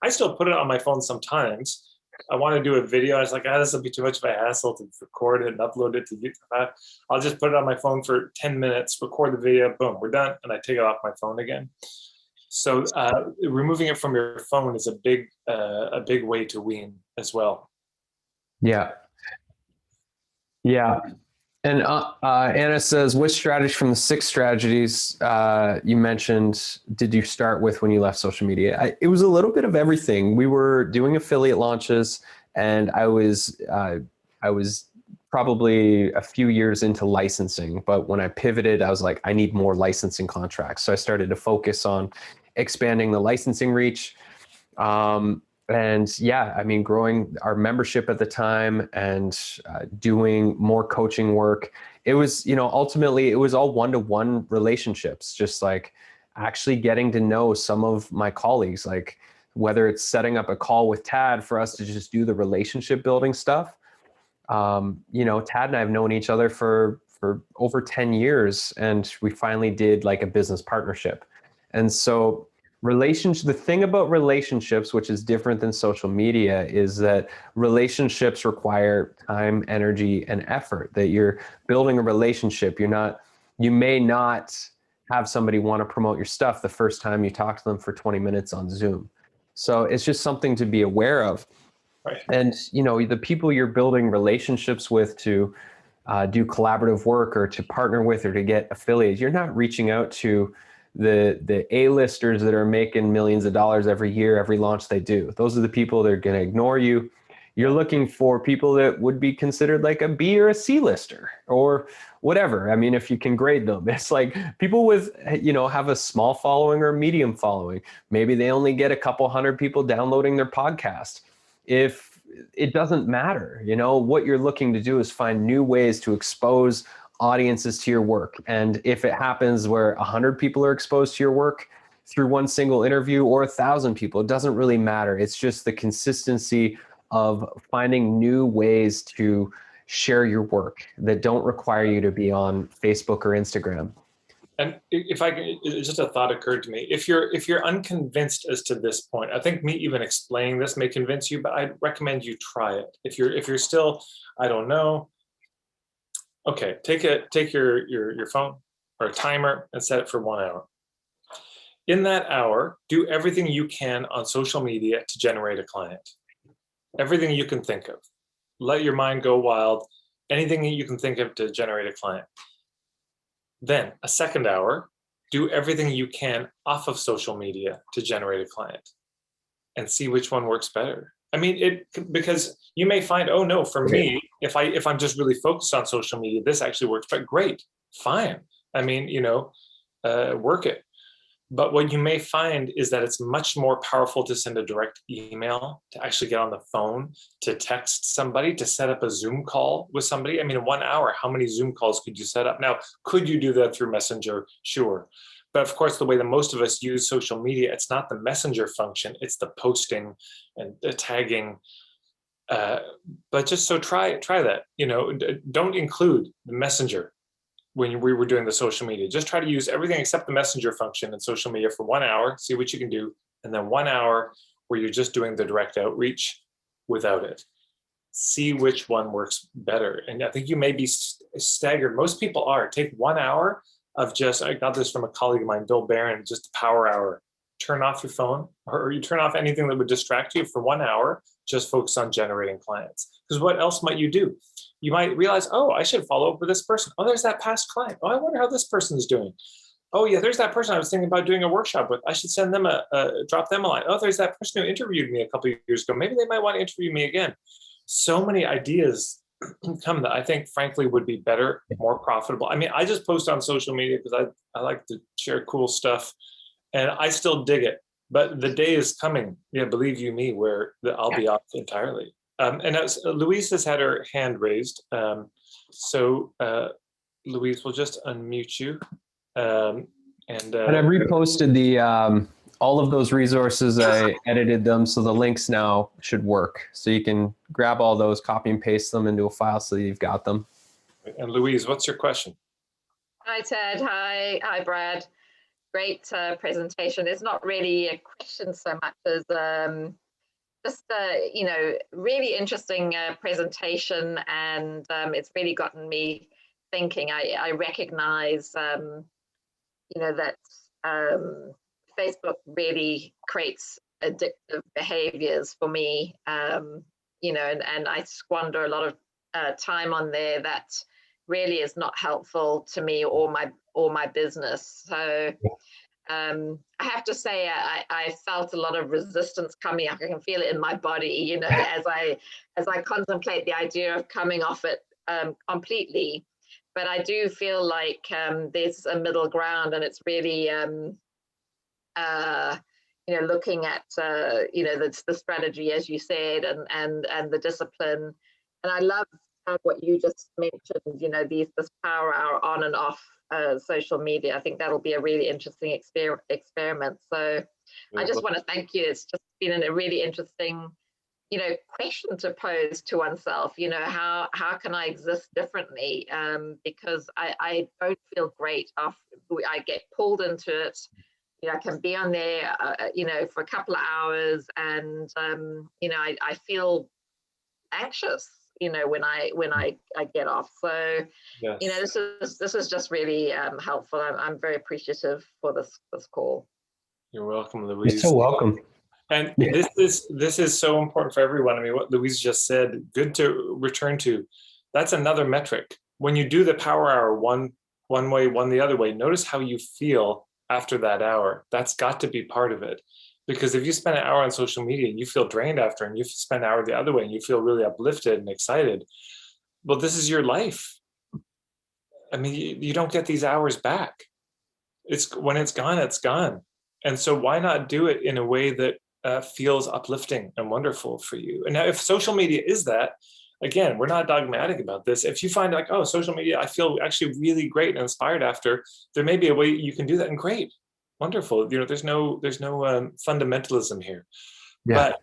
Speaker 1: I still put it on my phone sometimes. I want to do a video. I was like, this will be too much of a hassle to record it and upload it to YouTube. I'll just put it on my phone for 10 minutes, record the video, boom, we're done, and I take it off my phone again. So removing it from your phone is a big way to wean as well.
Speaker 2: Yeah. Yeah. And Anna says, which strategy from the 6 strategies you mentioned did you start with when you left social media? It was a little bit of everything. We were doing affiliate launches, and I was probably a few years into licensing. But when I pivoted, I was like, I need more licensing contracts. So I started to focus on expanding the licensing reach. And yeah, I mean, growing our membership at the time and doing more coaching work. It was, ultimately it was all one-to-one relationships, just like actually getting to know some of my colleagues, like whether it's setting up a call with Tad for us to just do the relationship building stuff. Tad and I have known each other for over 10 years, and we finally did like a business partnership. And so the thing about relationships, which is different than social media, is that relationships require time, energy, and effort. That you're building a relationship. You may not have somebody want to promote your stuff the first time you talk to them for 20 minutes on Zoom. So it's just something to be aware of.
Speaker 1: Right.
Speaker 2: And the people you're building relationships with to do collaborative work or to partner with or to get affiliates, you're not reaching out to the A-listers that are making millions of dollars every year, every launch they do. Those are the people that are going to ignore you. You're looking for people that would be considered like a B or a C-lister or whatever. I mean, if you can grade them, it's like people with, have a small following or medium following. Maybe they only get a couple hundred people downloading their podcast. If it doesn't matter, what you're looking to do is find new ways to expose audiences to your work. And if it happens where 100 people are exposed to your work through one single interview or 1,000 people, it doesn't really matter. It's just the consistency of finding new ways to share your work that don't require you to be on Facebook or Instagram.
Speaker 1: And if I can, just a thought occurred to me. If you're unconvinced as to this point, I think me even explaining this may convince you, but I'd recommend you try it. If you're still, I don't know. Okay, take your phone or a timer and set it for 1 hour. In that hour, do everything you can on social media to generate a client. Everything you can think of. Let your mind go wild. Anything you can think of to generate a client. Then a second hour, do everything you can off of social media to generate a client and see which one works better. I mean, because you may find, oh no, for me, if I'm just really focused on social media, this actually works, but great, fine. I mean, work it. But what you may find is that it's much more powerful to send a direct email, to actually get on the phone, to text somebody, to set up a Zoom call with somebody. I mean, in 1 hour, how many Zoom calls could you set up? Now, could you do that through Messenger? Sure. But of course, the way that most of us use social media, it's not the messenger function, it's the posting and the tagging. But just so try that. Don't include the messenger when we were doing the social media. Just try to use everything except the messenger function in social media for 1 hour, see what you can do, and then 1 hour where you're just doing the direct outreach without it. See which one works better. And I think you may be staggered. Most people are. Take 1 hour of just, I got this from a colleague of mine, Bill Barron, just a power hour. Turn off your phone or you turn off anything that would distract you for 1 hour, just focus on generating clients. Because what else might you do? You might realize, oh, I should follow up with this person. Oh, there's that past client. Oh, I wonder how this person is doing. Oh yeah, there's that person I was thinking about doing a workshop with. I should send them drop them a line. Oh, there's that person who interviewed me a couple of years ago. Maybe they might want to interview me again. So many ideas come that I think, frankly, would be better, more profitable. I mean, I just post on social media because I like to share cool stuff, and I still dig it. But the day is coming, believe you me, where I'll be off entirely. And as Louise has had her hand raised, so Louise, we'll just unmute you. And
Speaker 2: I've reposted the all of those resources. I edited them, so the links now should work. So you can grab all those, copy and paste them into a file so you've got them.
Speaker 1: And Louise, what's your question?
Speaker 3: Hi, Ted. Hi, Brad. Great presentation. It's not really a question so much as just really interesting presentation, and it's really gotten me thinking. I recognize that Facebook really creates addictive behaviors for me, and I squander a lot of time on there that really is not helpful to me or my business. So I have to say I felt a lot of resistance coming up. I can feel it in my body, as I contemplate the idea of coming off it completely. But I do feel like there's a middle ground, and it's really looking at the strategy, as you said, and the discipline. And I love what you just mentioned, this power hour on and off social media. I think that'll be a really interesting experiment. So I just want to thank you. It's just been a really interesting question to pose to oneself. How can I exist differently? Because I don't feel great after I get pulled into it. I can be on there, for a couple of hours, and I feel anxious, when I get off. So,
Speaker 1: Yes.
Speaker 3: this is just really helpful. I'm very appreciative for this call.
Speaker 1: You're welcome,
Speaker 2: You're
Speaker 1: Louise.
Speaker 2: so welcome.
Speaker 1: And this is so important for everyone. I mean, what Louise just said, good to return to. That's another metric. When you do the power hour one way, one the other way, notice how you feel after that hour. That's got to be part of it. Because if you spend an hour on social media and you feel drained after, and you spend an hour the other way and you feel really uplifted and excited, well, this is your life. I mean, you don't get these hours back. When it's gone, it's gone. And so why not do it in a way that feels uplifting and wonderful for you? And now, if social media is that, again, we're not dogmatic about this. If you find like, oh, social media, I feel actually really great and inspired after, there may be a way you can do that, and great, wonderful. There's no fundamentalism here.
Speaker 2: Yeah.
Speaker 1: But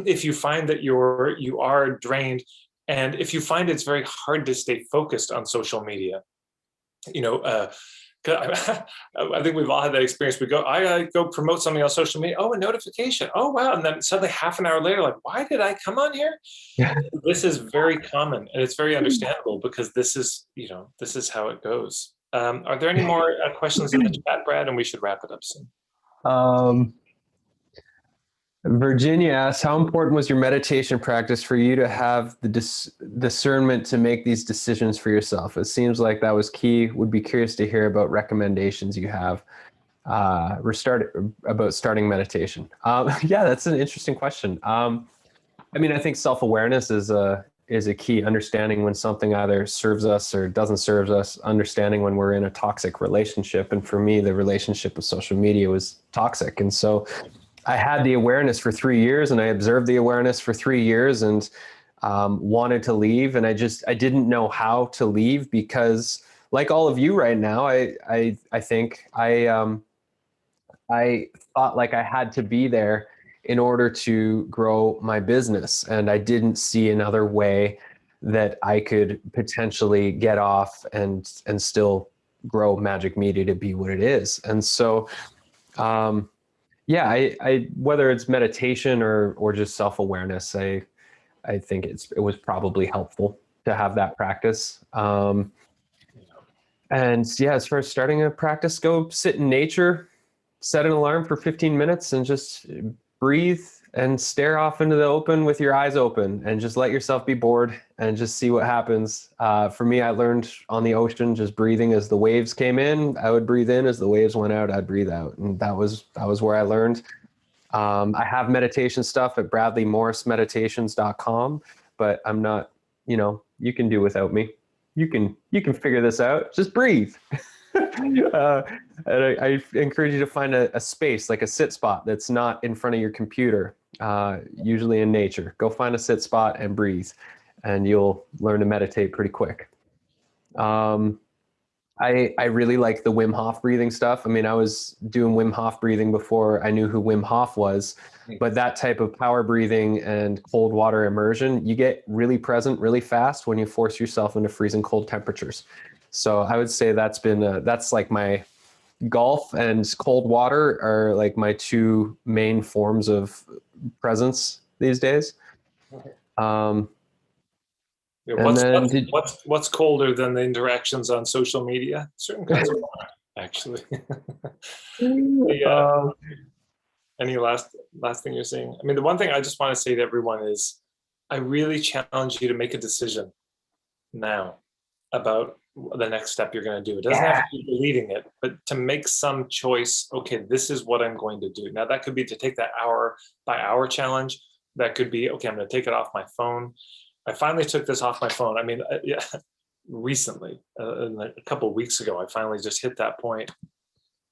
Speaker 1: if you find that you are drained, and if you find it's very hard to stay focused on social media, I think we've all had that experience. I go promote something on social media. Oh, a notification. Oh, wow. And then suddenly half an hour later, like, why did I come on here?
Speaker 2: Yeah.
Speaker 1: This is very common, and it's very understandable, because this is how it goes. Are there any more questions in the chat, Brad? And we should wrap it up soon.
Speaker 2: Virginia asks, how important was your meditation practice for you to have the discernment to make these decisions for yourself? It seems like that was key. Would be curious to hear about recommendations you have about starting meditation. Yeah, that's an interesting question. I think self-awareness is a key. Understanding when something either serves us or doesn't serve us, understanding when we're in a toxic relationship. And for me, the relationship with social media was toxic. And so I had the awareness for 3 years, and I observed the awareness for 3 years, and wanted to leave. And I didn't know how to leave, because like all of you right now, I think I thought like I had to be there in order to grow my business. And I didn't see another way that I could potentially get off and still grow Majik Media to be what it is. And so, yeah, I whether it's meditation or just self-awareness, I think it was probably helpful to have that practice. And yeah, as far as starting a practice, go sit in nature, set an alarm for 15 minutes, and just breathe and stare off into the open with your eyes open, and just let yourself be bored and just see what happens. For me, I learned on the ocean, just breathing as the waves came in, I would breathe in. As the waves went out, I'd breathe out. And that was where I learned. I have meditation stuff at bradleymorrismeditations.com, but I'm not, you can do without me. You can figure this out. Just breathe. And I encourage you to find a space, like a sit spot that's not in front of your computer, usually in nature. Go find a sit spot and breathe, and you'll learn to meditate pretty quick. I really like the Wim Hof breathing stuff. I was doing Wim Hof breathing before I knew who Wim Hof was, but that type of power breathing and cold water immersion, you get really present really fast when you force yourself into freezing cold temperatures. So I would say that's like my golf and cold water are like my two main forms of presence these days.
Speaker 1: What's colder than the interactions on social media? Certain kinds of water, actually. Any last thing you're saying? The one thing I just want to say to everyone is, I really challenge you to make a decision. now about the next step you're going to do. It doesn't have to be deleting it, but to make some choice. Okay, this is what I'm going to do. Now that could be to take that hour by hour challenge. That could be, okay, I'm going to take it off my phone. I finally took this off my phone. I mean, yeah, recently, a couple of weeks ago, I finally just hit that point.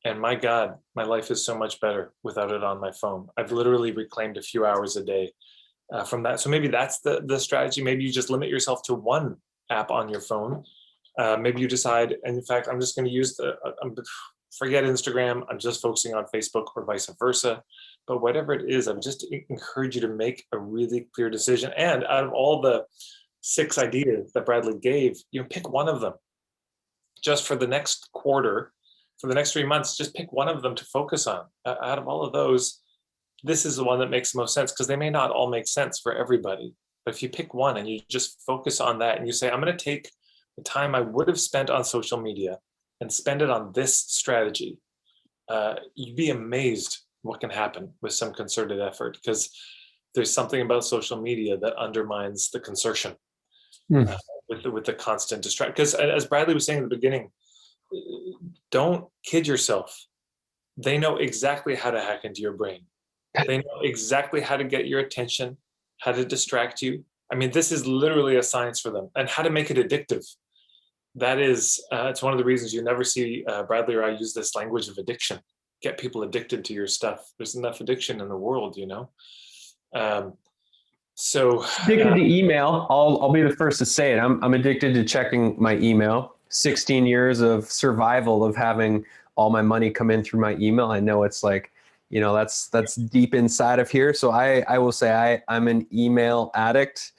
Speaker 1: And my God, my life is so much better without it on my phone. I've literally reclaimed a few hours a day from that. So maybe that's the strategy. Maybe you just limit yourself to one app on your phone. Maybe you decide, and in fact, I'm just going to use forget Instagram. I'm just focusing on Facebook, or vice versa. But whatever it is, I would just encourage you to make a really clear decision. And out of all the 6 ideas that Bradley gave, pick one of them just for the next quarter. For the next 3 months, just pick one of them to focus on. Out of all of those, this is the one that makes the most sense, because they may not all make sense for everybody. But if you pick one and you just focus on that, and you say, I'm going to take the time I would have spent on social media and spend it on this strategy, you'd be amazed what can happen with some concerted effort, because there's something about social media that undermines the concertion with the constant distraction. Because as Bradley was saying in the beginning, don't kid yourself. They know exactly how to hack into your brain. They know exactly how to get your attention, how to distract you. I mean, this is literally a science for them, and how to make it addictive. That is, it's one of the reasons you never see Bradley or I use this language of addiction. Get people addicted to your stuff. There's enough addiction in the world, So
Speaker 2: addicted to email. I'll be the first to say it. I'm addicted to checking my email. 16 years of survival of having all my money come in through my email. I know it's like, that's deep inside of here. So I will say I'm an email addict,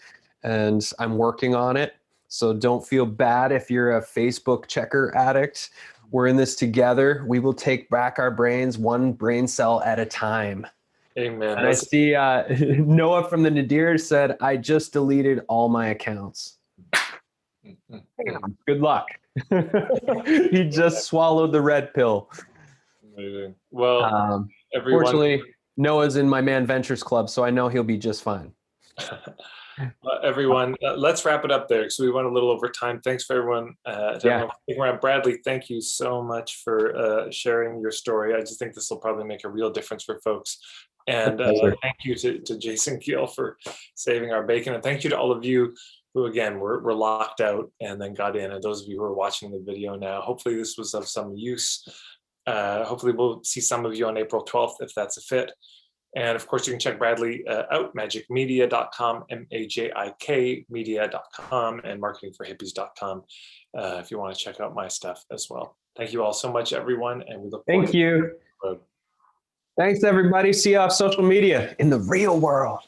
Speaker 2: and I'm working on it. So don't feel bad if you're a Facebook checker addict. We're in this together. We will take back our brains one brain cell at a time.
Speaker 1: Amen.
Speaker 2: And I see Noah from the Nadir said, I just deleted all my accounts. Good luck. He just swallowed the red pill.
Speaker 1: Amazing. Well, everyone.
Speaker 2: Fortunately, Noah's in my Man Ventures Club, so I know he'll be just fine.
Speaker 1: Everyone, let's wrap it up there, because we went a little over time. Thanks for everyone. Around. Bradley, thank you so much for sharing your story. I just think this will probably make a real difference for folks. And thank you to Jason Gill for saving our bacon. And thank you to all of you who, again, were locked out and then got in. And those of you who are watching the video now, hopefully this was of some use. Hopefully we'll see some of you on April 12th, if that's a fit. And of course, you can check Bradley out, magikmedia.com, MAJIK media.com, and marketingforhippies.com if you want to check out my stuff as well. Thank you all so much, everyone. And we look forward
Speaker 2: to you. Thanks, everybody. See you off social media in the real world.